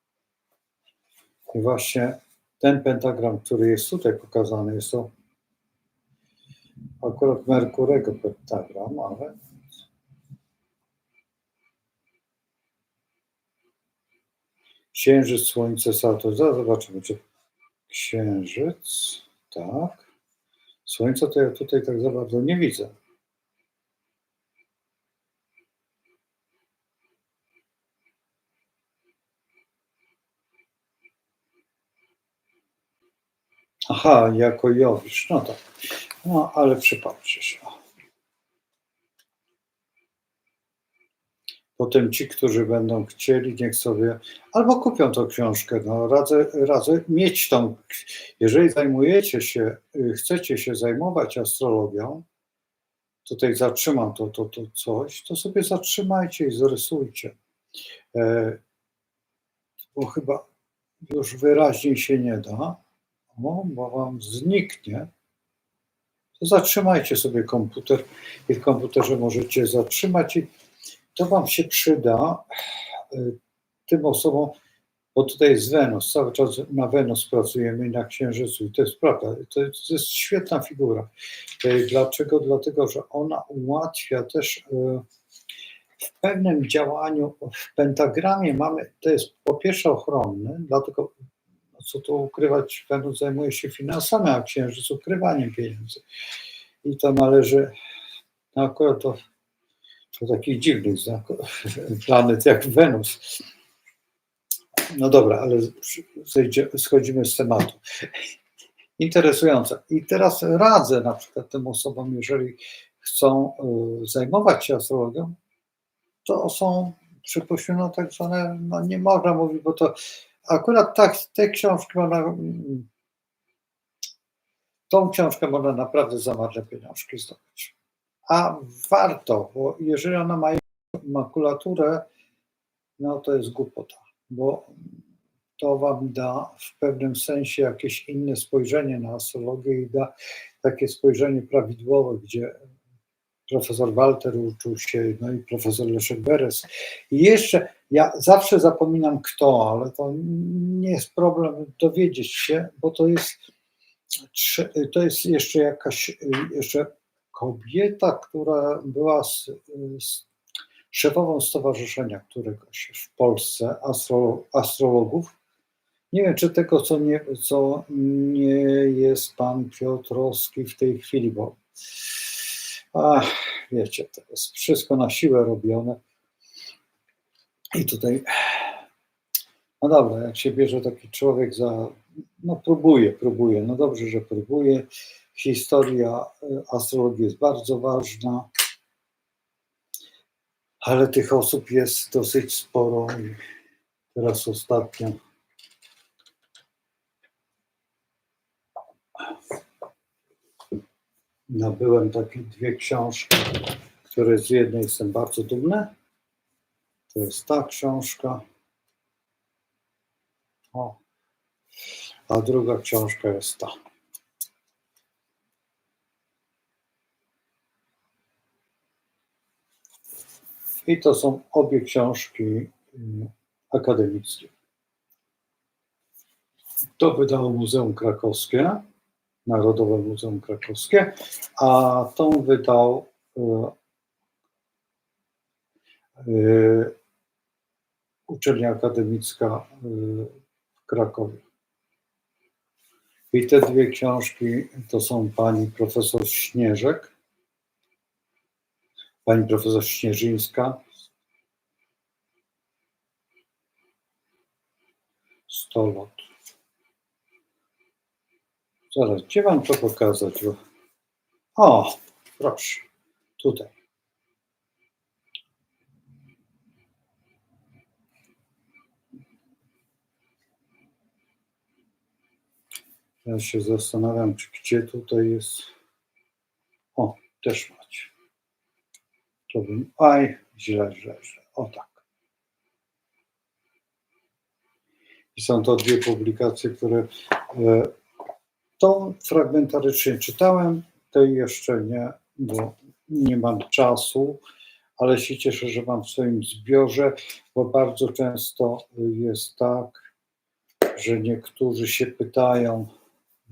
I właśnie ten pentagram, który jest tutaj pokazany, jest to akurat Merkurego pentagram, ale Księżyc, Słońce, Saturn. Zaraz zobaczymy, czy Księżyc, tak. Słońca to ja tutaj tak za bardzo nie widzę. Aha, jako Jowisz, no tak. No, ale przypatrzcie się. Potem ci, którzy będą chcieli, niech sobie albo kupią tą książkę. No, radzę mieć tą. Jeżeli zajmujecie się, chcecie się zajmować astrologią, tutaj zatrzymam to coś, to sobie zatrzymajcie i zarysujcie. Bo chyba już wyraźniej się nie da, bo wam zniknie. To zatrzymajcie sobie komputer i w komputerze możecie zatrzymać i to wam się przyda tym osobom, bo tutaj jest Wenus, cały czas na Wenus pracujemy i na Księżycu i to jest prawda, to jest świetna figura. Dlaczego? Dlatego, że ona ułatwia też w pewnym działaniu, w pentagramie mamy, to jest po pierwsze ochronny, dlatego co tu ukrywać, Wenus zajmuje się finansami, a Księżyc ukrywaniem pieniędzy. I to należy, no akurat to takich dziwnych planet jak Wenus. No dobra, ale schodzimy z tematu. Interesujące. I teraz radzę na przykład tym osobom, jeżeli chcą zajmować się astrologią, to są przypuszczone tak zwane, no nie można mówić, bo to akurat te książki można, tą książkę można naprawdę za marne pieniążki zdobyć. A warto, bo jeżeli ona ma makulaturę, no to jest głupota, bo to wam da w pewnym sensie jakieś inne spojrzenie na astrologię i da takie spojrzenie prawidłowe, gdzie profesor Walter uczył się, no i profesor Leszek Beres. I jeszcze, ja zawsze zapominam kto, ale to nie jest problem dowiedzieć się, bo to jest jeszcze jakaś, jeszcze kobieta, która była szefową stowarzyszenia któregoś w Polsce, astrologów. Nie wiem, czy tego, co nie jest pan Piotrowski w tej chwili, bo wiecie, to jest wszystko na siłę robione. I tutaj, no dobra, jak się bierze taki człowiek no próbuje, no dobrze, że próbuje. Historia astrologii jest bardzo ważna, ale tych osób jest dosyć sporo i teraz ostatnio nabyłem takie dwie książki, które z jednej jestem bardzo dumny. To jest ta książka. A druga książka jest ta. I to są obie książki akademickie. To wydało Muzeum Krakowskie, Narodowe Muzeum Krakowskie, a tą wydał Uczelnia Akademicka w Krakowie. I te dwie książki to są pani profesor Śnieżek, pani profesor Śnieżyńska, Stolot. Zaraz, gdzie wam to pokazać? O, proszę, tutaj. Ja się zastanawiam, czy gdzie tutaj jest. O, też macie. To bym. Aj, źle. O tak. I są to dwie publikacje, które tą fragmentarycznie czytałem, tej jeszcze nie, bo nie mam czasu, ale się cieszę, że mam w swoim zbiorze, bo bardzo często jest tak, że niektórzy się pytają,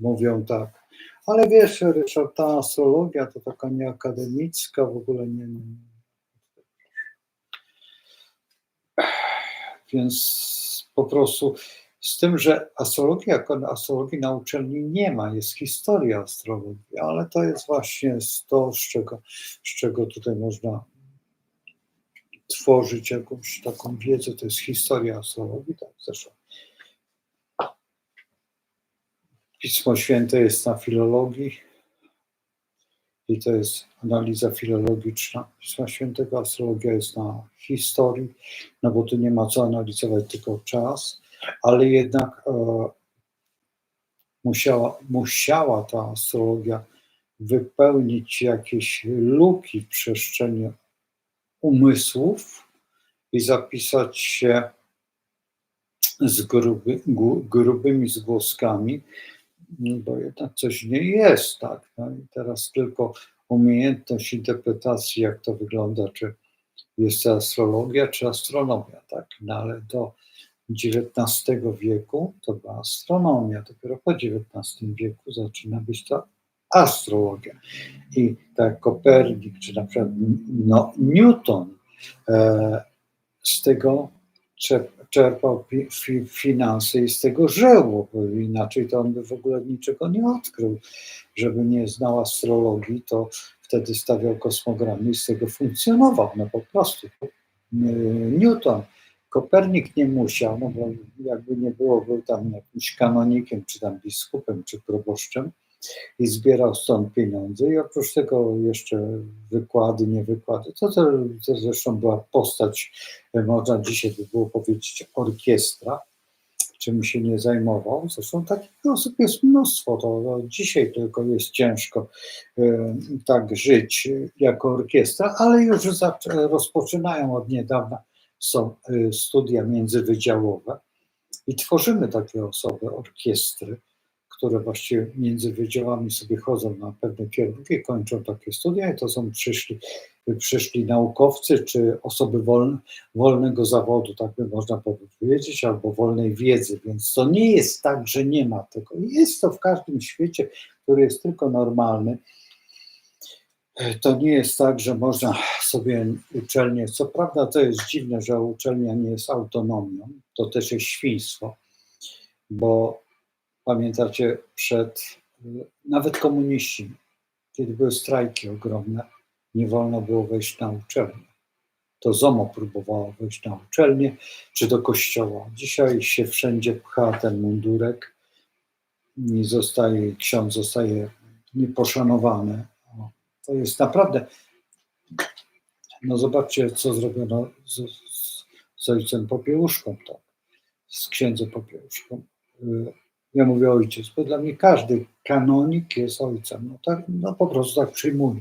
mówią tak, ale wiesz, Ryszard, ta astrologia to taka nieakademicka, w ogóle nie. Więc po prostu z tym, że astrologii na uczelni nie ma, jest historia astrologii, ale to jest właśnie to, z czego tutaj można tworzyć jakąś taką wiedzę, to jest historia astrologii, tak zresztą. Pismo Święte jest na filologii i to jest analiza filologiczna Pisma Świętego, astrologia jest na historii, no bo tu nie ma co analizować, tylko czas, ale jednak musiała ta astrologia wypełnić jakieś luki w przestrzeni umysłów i zapisać się z grubymi zgłoskami, bo jednak coś nie jest, tak. No i teraz tylko umiejętność interpretacji, jak to wygląda, czy jest to astrologia, czy astronomia, tak. No ale do XIX wieku to była astronomia, dopiero po XIX wieku zaczyna być to astrologia. I tak Kopernik, czy na przykład Newton z tego czerpał finanse i z tego żył, bo inaczej to on by w ogóle niczego nie odkrył. Żeby nie znał astrologii, to wtedy stawiał kosmogramy i z tego funkcjonował, no po prostu. Newton, Kopernik nie musiał, no bo jakby nie było, był tam jakimś kanonikiem, czy tam biskupem, czy proboszczem i zbierał stąd pieniądze i oprócz tego jeszcze wykłady, nie wykłady, to zresztą była postać, można dzisiaj by było powiedzieć orkiestra, czym się nie zajmował. Zresztą takich osób jest mnóstwo, to dzisiaj tylko jest ciężko tak żyć jako orkiestra, ale już rozpoczynają od niedawna, są studia międzywydziałowe i tworzymy takie osoby, orkiestry, które właściwie między wydziałami sobie chodzą na pewne kierunki, kończą takie studia i to są przyszli naukowcy czy osoby wolnego zawodu, tak by można powiedzieć, albo wolnej wiedzy, więc to nie jest tak, że nie ma tego. Jest to w każdym świecie, który jest tylko normalny. To nie jest tak, że można sobie uczelnię, co prawda to jest dziwne, że uczelnia nie jest autonomią, to też jest świństwo, bo pamiętacie, nawet komuniści, kiedy były strajki ogromne, nie wolno było wejść na uczelnię. To ZOMO próbowało wejść na uczelnię czy do kościoła. Dzisiaj się wszędzie pcha ten mundurek i ksiądz zostaje nieposzanowany. To jest naprawdę, no zobaczcie, co zrobiono z ojcem Popiełuszką, tak, z księdzem Popiełuszką. Ja mówię ojciec, bo dla mnie każdy kanonik jest ojcem. No, tak, no po prostu tak przyjmuję.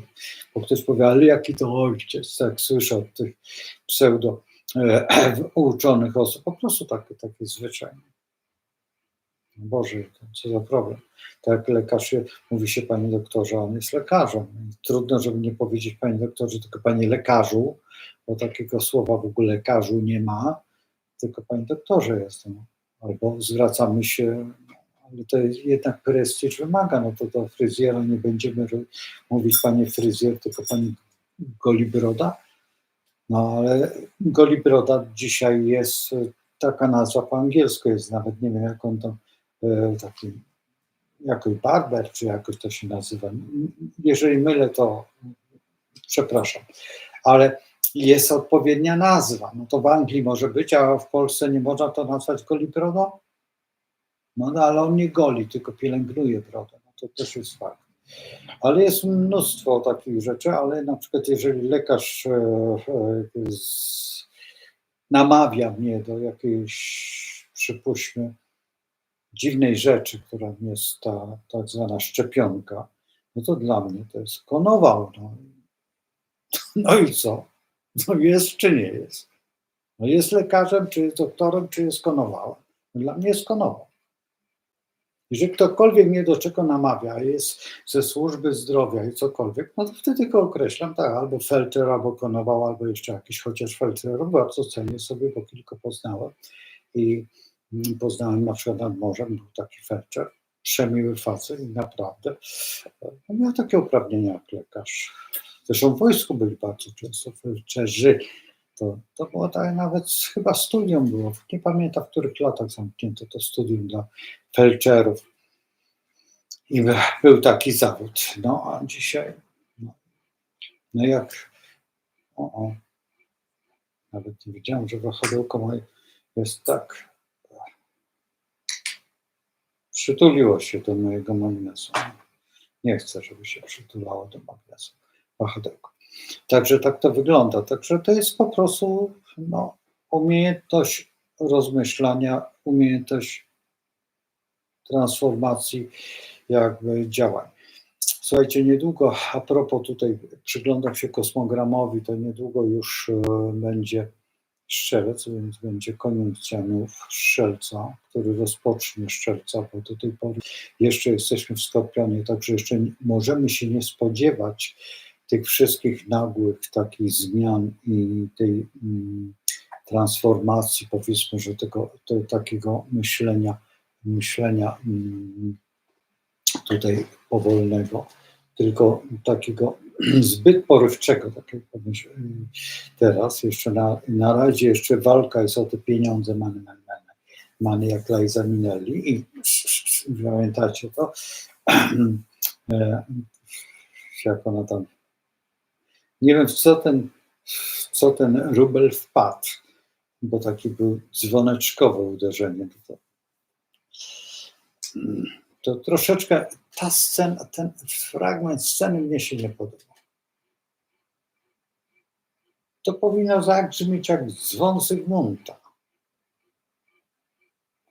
Bo ktoś powie, ale jaki to ojciec? Tak słyszę od tych pseudo uczonych osób. Po prostu takie zwyczajnie. Boże, co za problem. Tak jak lekarz mówi się panie doktorze, a on jest lekarzem. Trudno, żeby nie powiedzieć panie doktorze, tylko panie lekarzu, bo takiego słowa w ogóle lekarzu nie ma, tylko panie doktorze jestem. Albo zwracamy się, ale to jest jednak prestiż wymaga, no to do fryzjera nie będziemy mówić panie fryzjer, tylko pani Golibroda. No ale Golibroda dzisiaj jest, taka nazwa po angielsku jest, nawet nie wiem jak on tam, taki jakoś barber, czy jakoś to się nazywa. Jeżeli mylę, to przepraszam. Ale jest odpowiednia nazwa. No to w Anglii może być, a w Polsce nie można to nazwać Golibrodą? No ale on nie goli, tylko pielęgnuje brodę. No to też jest fakt. Ale jest mnóstwo takich rzeczy, ale na przykład jeżeli lekarz namawia mnie do jakiejś, przypuśćmy, dziwnej rzeczy, która jest ta tak zwana szczepionka, no to dla mnie to jest konował. No i co? No jest czy nie jest? No jest lekarzem, czy jest doktorem, czy jest konowałem? No dla mnie jest konował. Jeżeli ktokolwiek mnie do czego namawia, jest ze służby zdrowia i cokolwiek, no to wtedy go określam, tak, albo felczer, albo konował, albo jeszcze jakiś, chociaż felczerów bardzo cenię sobie, bo kilku poznałem i poznałem na przykład nad morzem, był taki felczer, przemiły facet i naprawdę miał takie uprawnienia jak lekarz. Zresztą w wojsku byli bardzo często felczerzy. To było tak, nawet chyba studium było, nie pamiętam w których latach zamknięto to studium dla felczerów. I był taki zawód. No a dzisiaj, no jak, nawet nie wiedziałem, że wahadełko moje jest tak, przytuliło się do mojego magnesu. Nie chcę, żeby się przytulało do magnesu wahadełko. Także tak to wygląda. Także to jest po prostu umiejętność rozmyślania, umiejętność transformacji jakby działań. Słuchajcie, niedługo, a propos tutaj przyglądam się kosmogramowi, to niedługo już będzie Strzelec, więc będzie koniunkcja Strzelca, który rozpocznie Strzelca, bo do tej pory jeszcze jesteśmy w Skorpionie, także jeszcze możemy się nie spodziewać tych wszystkich nagłych takich zmian i tej transformacji, powiedzmy, że tego takiego myślenia tutaj powolnego, tylko takiego zbyt porywczego, takiego teraz jeszcze na razie jeszcze walka jest o te pieniądze many jak Liza Minnelli i pamiętacie to? Jak ona tam, nie wiem w co ten rubel wpadł, bo taki był dzwoneczkowe uderzenie. To troszeczkę ta scena, ten fragment sceny mnie się nie podoba. To powinno zabrzmieć jak dzwon Zygmunta.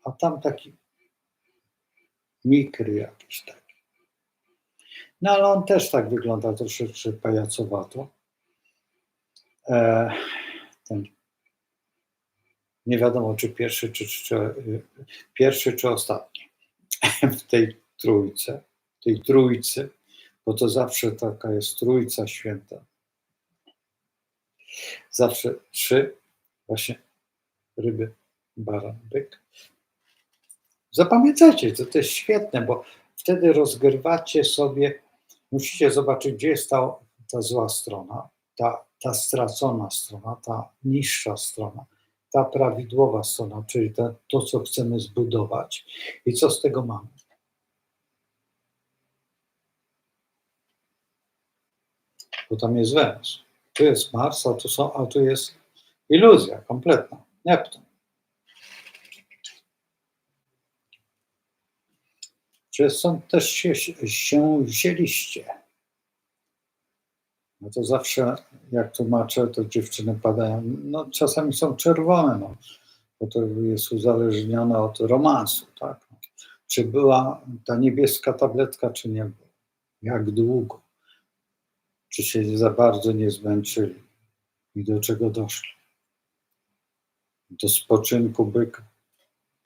A tam taki mikry jakiś taki. No ale on też tak wygląda troszeczkę pajacowato. Nie wiadomo, czy pierwszy, czy ostatni w tej trójcy, bo to zawsze taka jest trójca święta. Zawsze 3, właśnie ryby, baran, byk. Zapamiętajcie, to jest świetne, bo wtedy rozgrywacie sobie, musicie zobaczyć, gdzie jest ta zła strona, ta stracona strona, ta niższa strona, ta prawidłowa strona, czyli to, co chcemy zbudować i co z tego mamy. Bo tam jest Wenus, tu jest Mars, a tu jest iluzja kompletna, Neptun. Czy stąd też się wzięliście? No to zawsze, jak tłumaczę, to dziewczyny padają, no czasami są czerwone, no, bo to jest uzależnione od romansu, tak? Czy była ta niebieska tabletka, czy nie była? Jak długo? Czy się za bardzo nie zmęczyli? I do czego doszli? Do spoczynku byka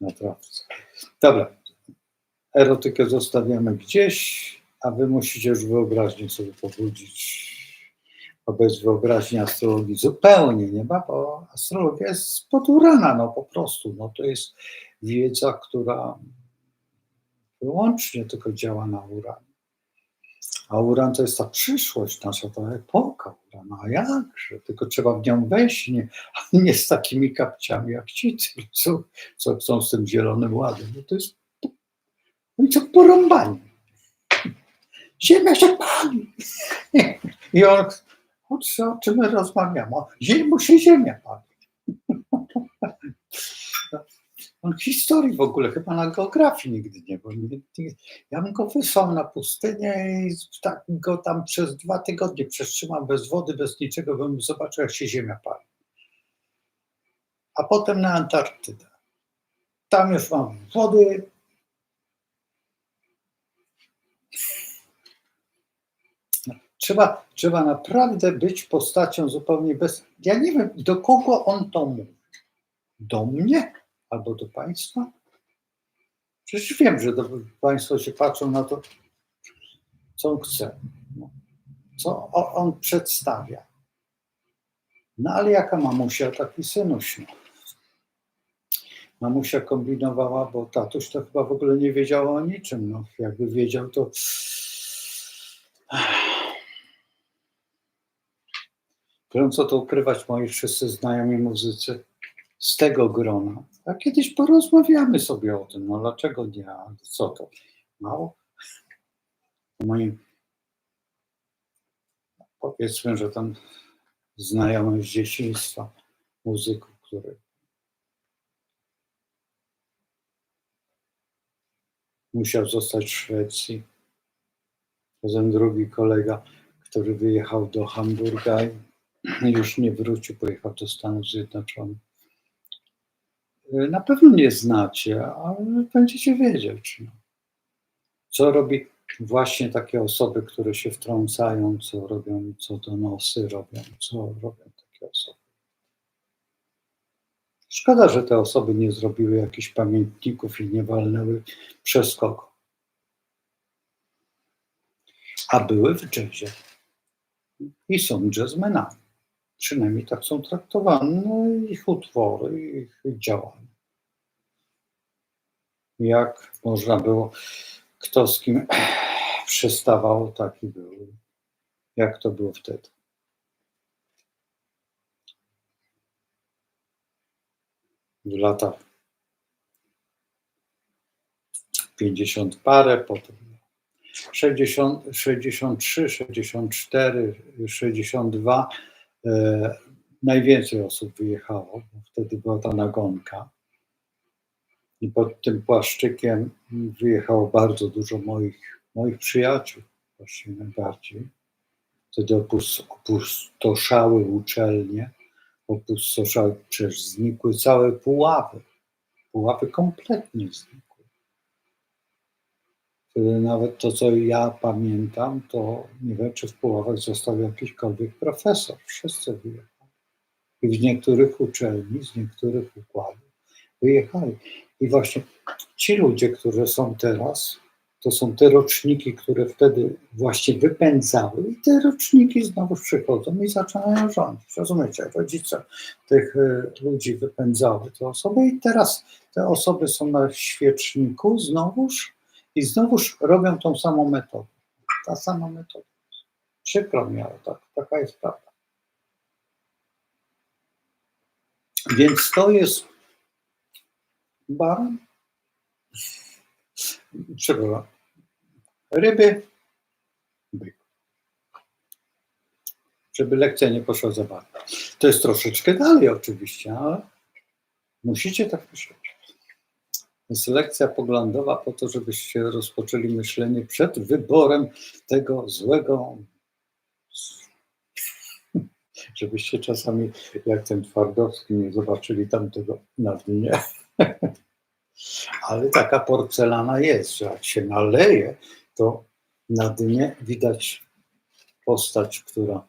na trawce. Dobra, erotykę zostawiamy gdzieś, a wy musicie już wyobraźnię sobie pobudzić. Bo bez wyobraźni astrologii zupełnie nie ma, bo astrologia jest spod Urana, no po prostu. No to jest wiedza, która wyłącznie tylko działa na Uranie. A Uran to jest ta przyszłość nasza, ta epoka Urana, a jakże? Tylko trzeba w nią wejść, nie z takimi kapciami jak ci, co chcą z tym zielonym ładem. No to jest, oni co porąbani. Ziemia się pali. I on, o czym my rozmawiamy? Musi ziemia palić. On historii w ogóle, chyba na geografii nigdy nie był. Ja bym go wysłał na pustynię i tak go tam przez 2 tygodnie przetrzymał bez wody, bez niczego, bym zobaczył, jak się ziemia pali. A potem na Antarktydę. Tam już mam wody, Trzeba naprawdę być postacią zupełnie bez... Ja nie wiem, do kogo on to mówi. Do mnie? Albo do państwa? Przecież wiem, że państwo się patrzą na to, co on chce. No. Co on przedstawia. No ale jaka mamusia, taki synuś. No. Mamusia kombinowała, bo tatuś to chyba w ogóle nie wiedział o niczym. No, jakby wiedział, to... Co to ukrywać, moi wszyscy znajomi muzycy z tego grona. A kiedyś porozmawiamy sobie o tym, no dlaczego nie, a co to, mało? Moim, powiedzmy, że tam znajomy z dzieciństwa muzyków, który musiał zostać w Szwecji. Potem drugi kolega, który wyjechał do Hamburga i już nie wrócił, pojechał do Stanów Zjednoczonych. Na pewno nie znacie, ale będziecie wiedzieć, no. Co robi właśnie takie osoby, które się wtrącają, co robią, co donosy robią, co robią takie osoby. Szkoda, że te osoby nie zrobiły jakichś pamiętników i nie walnęły przez kogo. A były w jazzie i są jazzmenami. Przynajmniej tak są traktowane ich utwory, ich działania. Jak można było, kto z kim przestawał, taki był. Jak to było wtedy. W latach 50 parę, potem 60, 63, 64, 62. Najwięcej osób wyjechało, bo wtedy była ta nagonka. I pod tym płaszczykiem wyjechało bardzo dużo moich przyjaciół, właściwie najbardziej. Wtedy opustoszały uczelnie, opustoszały, przecież znikły całe Pułapy. Pułapy kompletnie znikły. Wtedy nawet to, co ja pamiętam, to nie wiem, czy w Puławach został jakikolwiek profesor. Wszyscy wyjechali. I w niektórych uczelni, z niektórych układów wyjechali. I właśnie ci ludzie, którzy są teraz, to są te roczniki, które wtedy właśnie wypędzały i te roczniki znowu przychodzą i zaczynają rządzić. Rozumiecie? Rodzice tych ludzi wypędzały te osoby i teraz te osoby są na świeczniku znowuż i znowuż robią tą samą metodę. Ta sama metoda. Przykro mi, ale taka jest prawda. Więc to jest baran. Przepraszam. Ryby, byk. Żeby lekcja nie poszła za bardzo. To jest troszeczkę dalej oczywiście, ale musicie tak myśleć. To jest lekcja poglądowa po to, żebyście rozpoczęli myślenie przed wyborem tego złego, żebyście czasami jak ten Twardowski nie zobaczyli tamtego na dnie. Ale taka porcelana jest, że jak się naleje, to na dnie widać postać, która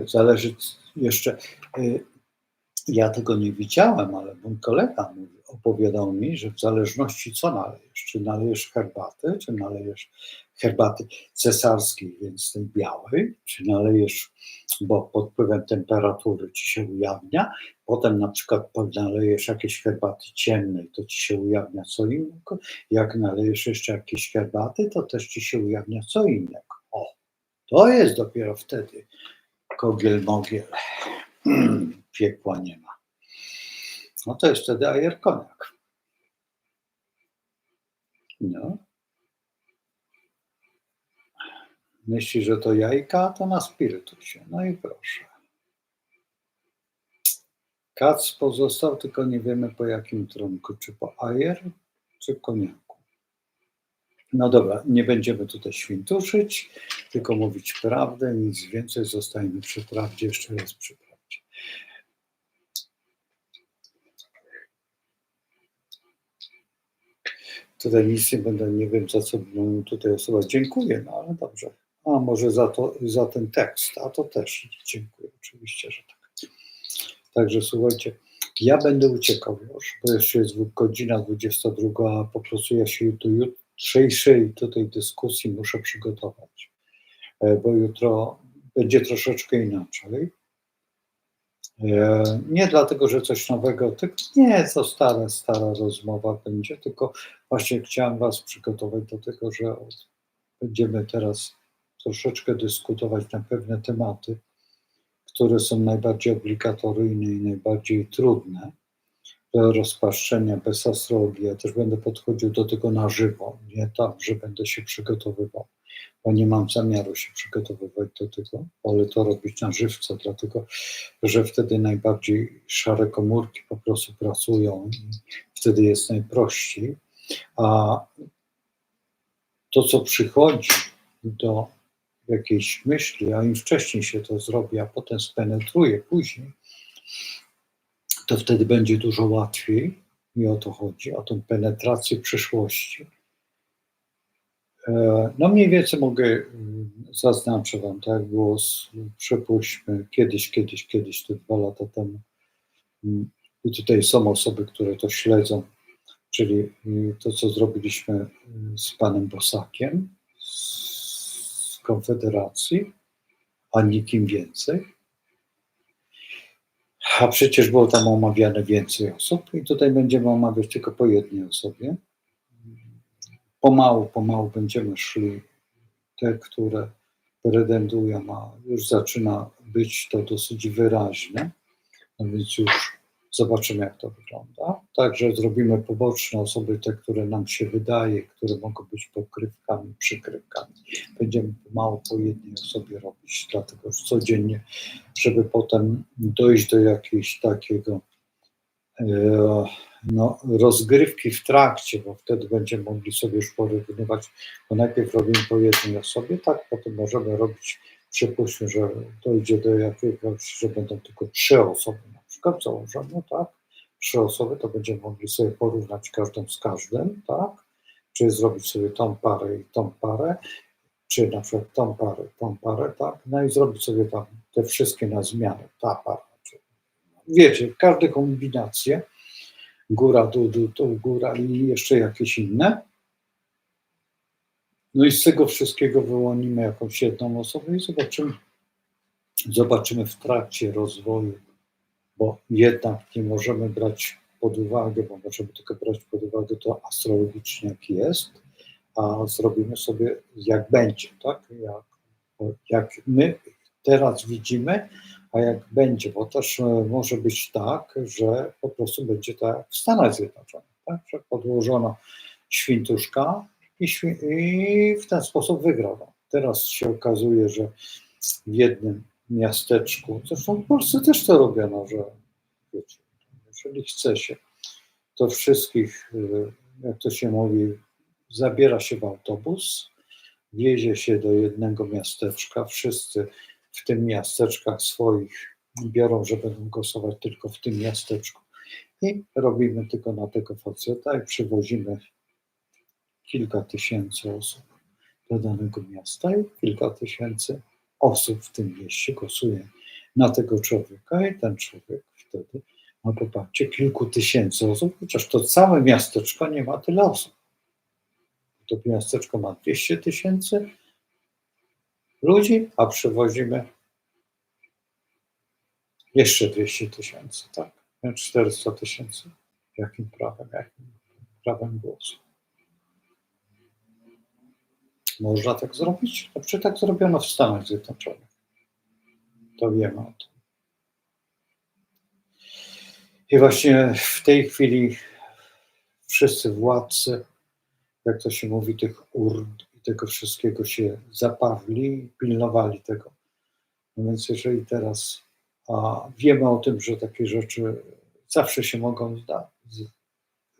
zależy jeszcze, ja tego nie widziałem, ale mój kolega opowiadał mi, że w zależności co nalejesz, czy nalejesz herbaty, czy nalejesz herbaty cesarskiej, więc tej białej, czy nalejesz, bo pod wpływem temperatury ci się ujawnia, potem na przykład nalejesz jakieś herbaty ciemnej, to ci się ujawnia co innego, jak nalejesz jeszcze jakieś herbaty, to też ci się ujawnia co innego. O, to jest dopiero wtedy kogiel mogiel. Piekła nie ma. No to jest wtedy ajerkoniak. No. Myśli, że to jajka, to na spirytusie. No i proszę. Kac pozostał, tylko nie wiemy po jakim trunku. Czy po ajer, czy koniaku. No dobra, nie będziemy tutaj świntuszyć, tylko mówić prawdę, nic więcej, zostajemy przy prawdzie, jeszcze raz przy prawdzie. Tutaj nic nie będę, nie wiem za co tutaj osoba dziękuję, no ale dobrze. A może za ten tekst, a to też dziękuję, oczywiście, że tak. Także słuchajcie, ja będę uciekał już, bo jeszcze jest godzina 22, a po prostu ja się do jutrzejszej tutaj dyskusji muszę przygotować, bo jutro będzie troszeczkę inaczej. Nie dlatego, że coś nowego, tylko nie, to stara rozmowa będzie, tylko właśnie chciałem Was przygotować do tego, że będziemy teraz troszeczkę dyskutować na pewne tematy, które są najbardziej obligatoryjne i najbardziej trudne do rozpatrzenia bez astrologii. Ja też będę podchodził do tego na żywo, nie tak, że będę się przygotowywał, bo nie mam zamiaru się przygotowywać do tego, wolę to robić na żywca, dlatego że wtedy najbardziej szare komórki po prostu pracują i wtedy jest najprościej. A to, co przychodzi do jakiejś myśli, a im wcześniej się to zrobi, a potem spenetruje później, to wtedy będzie dużo łatwiej i o to chodzi, o tę penetrację przyszłości. No mniej więcej mogę, zaznaczę Wam, tak jak było, przypuśćmy, kiedyś, to 2 lata temu, i tutaj są osoby, które to śledzą, czyli to, co zrobiliśmy z panem Bosakiem z Konfederacji, a nikim więcej. A przecież było tam omawiane więcej osób i tutaj będziemy omawiać tylko po jednej osobie. Pomału będziemy szli te, które pretendują, a już zaczyna być to dosyć wyraźne, no więc już zobaczymy, jak to wygląda. Także zrobimy poboczne osoby, te, które nam się wydaje, które mogą być pokrywkami, przykrywkami. Będziemy pomału po jednej osobie robić, dlatego że codziennie, żeby potem dojść do jakiegoś takiego rozgrywki w trakcie, bo wtedy będziemy mogli sobie już porównywać, bo najpierw robimy po jednej osobie, tak, potem możemy robić, przypuśćmy, że dojdzie do jakiegoś, że będą tylko 3 osoby, na przykład założone, tak, 3 osoby, to będziemy mogli sobie porównać każdą z każdym, tak, czy zrobić sobie tą parę i tą parę, czy na przykład tą parę, tak, no i zrobić sobie tam te wszystkie na zmianę, ta para, wiecie, każde kombinacje, góra, dół, góra i jeszcze jakieś inne. No i z tego wszystkiego wyłonimy jakąś jedną osobę i zobaczymy w trakcie rozwoju, bo jednak nie możemy brać pod uwagę, bo możemy tylko brać pod uwagę to astrologicznie, jak jest, a zrobimy sobie jak będzie, tak? Jak my teraz widzimy, a jak będzie, bo też może być tak, że po prostu będzie tak jak w Stanach Zjednoczonych, tak? Że podłożono świntuszka i w ten sposób wygrano. Teraz się okazuje, że w jednym miasteczku, zresztą w Polsce też to robiono, że wiecie, jeżeli chce się, to wszystkich, jak to się mówi, zabiera się w autobus, wiezie się do jednego miasteczka, wszyscy w tym miasteczkach swoich biorą, że będą głosować tylko w tym miasteczku i robimy tylko na tego faceta i przywozimy kilka tysięcy osób do danego miasta i kilka tysięcy osób w tym mieście głosuje na tego człowieka i ten człowiek wtedy, no popatrzcie, kilku tysięcy osób, chociaż to całe miasteczko nie ma tyle osób. To miasteczko ma 200 000 ludzi, a przywozimy jeszcze 200 000, tak? 400 000. Jakim prawem głosu? Można tak zrobić? Dobrze, tak zrobiono w Stanach Zjednoczonych. To wiemy o tym. I właśnie w tej chwili wszyscy władcy, jak to się mówi, tych urn i tego wszystkiego się zaparli i pilnowali tego. No więc jeżeli teraz wiemy o tym, że takie rzeczy zawsze się mogą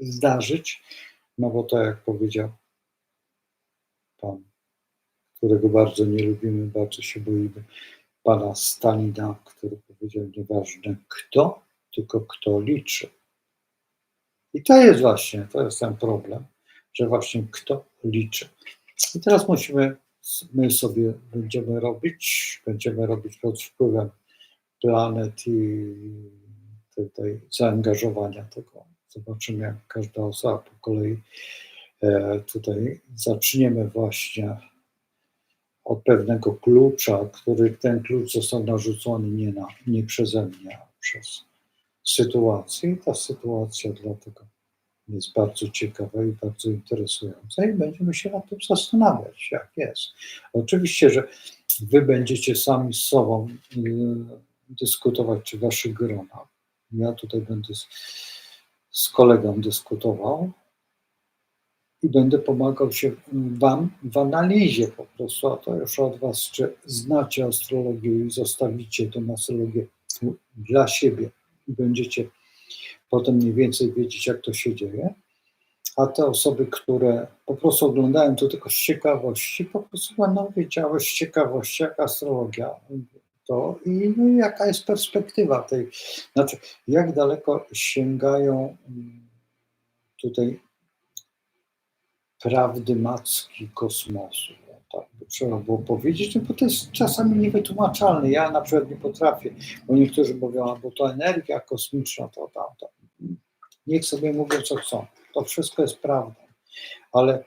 zdarzyć, no bo tak jak powiedział pan, którego bardzo nie lubimy, bardzo się boimy, pana Stalina, który powiedział, nieważne kto, tylko kto liczy. I to jest ten problem, że właśnie kto liczy. I teraz musimy my sobie będziemy robić pod wpływem planet i tutaj zaangażowania tego. Zobaczymy, jak każda osoba po kolei tutaj zaczniemy właśnie od pewnego klucza, który ten klucz został narzucony nie przeze mnie, a przez sytuację. I ta sytuacja dlatego jest bardzo ciekawa i bardzo interesująca i będziemy się nad tym zastanawiać, jak jest. Oczywiście, że wy będziecie sami z sobą dyskutować, czy w waszych gronach. Ja tutaj będę z kolegą dyskutował i będę pomagał się wam w analizie po prostu, a to już od was, czy znacie astrologię i zostawicie tę astrologię dla siebie i będziecie potem mniej więcej wiedzieć, jak to się dzieje, a te osoby, które po prostu oglądają to tylko z ciekawości, po prostu będą wiedziały z ciekawości, jak astrologia to i jaka jest perspektywa tej, znaczy jak daleko sięgają tutaj prawdy macki kosmosu. Tak by trzeba było powiedzieć, bo to jest czasami niewytłumaczalne. Ja na przykład nie potrafię, bo niektórzy mówią, bo to energia kosmiczna, to tamto. Niech sobie mówią, co chcą. To wszystko jest prawdą. Ale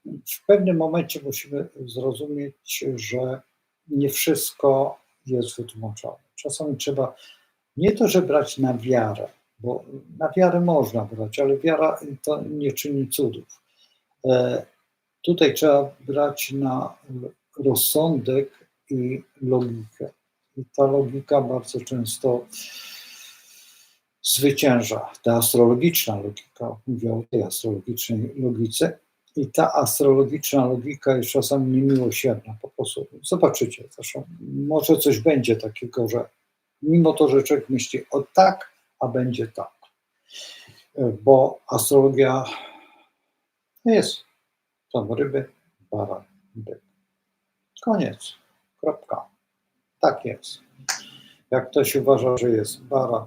w pewnym momencie musimy zrozumieć, że nie wszystko jest wytłumaczone. Czasami trzeba nie to, że brać na wiarę, bo na wiarę można brać, ale wiara to nie czyni cudów. Tutaj trzeba brać na rozsądek i logikę. I ta logika bardzo często zwycięża. Ta astrologiczna logika, mówię o tej astrologicznej logice, i ta astrologiczna logika jest czasami niemiłosierna. Po prostu zobaczycie, zresztą może coś będzie takiego, że mimo to, że człowiek myśli o tak, a będzie tak. Bo astrologia jest tam ryby, baran, byk. Koniec. Kropka. Tak jest. Jak ktoś uważa, że jest baran,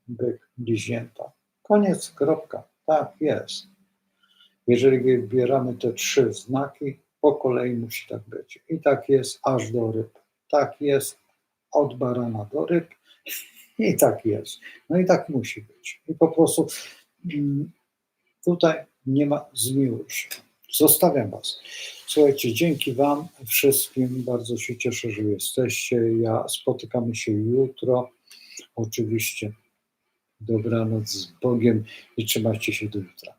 byk, bliźnięta. Koniec. Kropka. Tak jest. Jeżeli wybieramy te 3 znaki, po kolei musi tak być. I tak jest aż do ryb. Tak jest od barana do ryb. I tak jest. No i tak musi być. I po prostu tutaj nie ma zmiłuj się. Zostawiam was. Słuchajcie, dzięki wam wszystkim. Bardzo się cieszę, że jesteście. Spotykamy się jutro. Oczywiście dobranoc z Bogiem i trzymajcie się do jutra.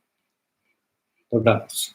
Dobranoc.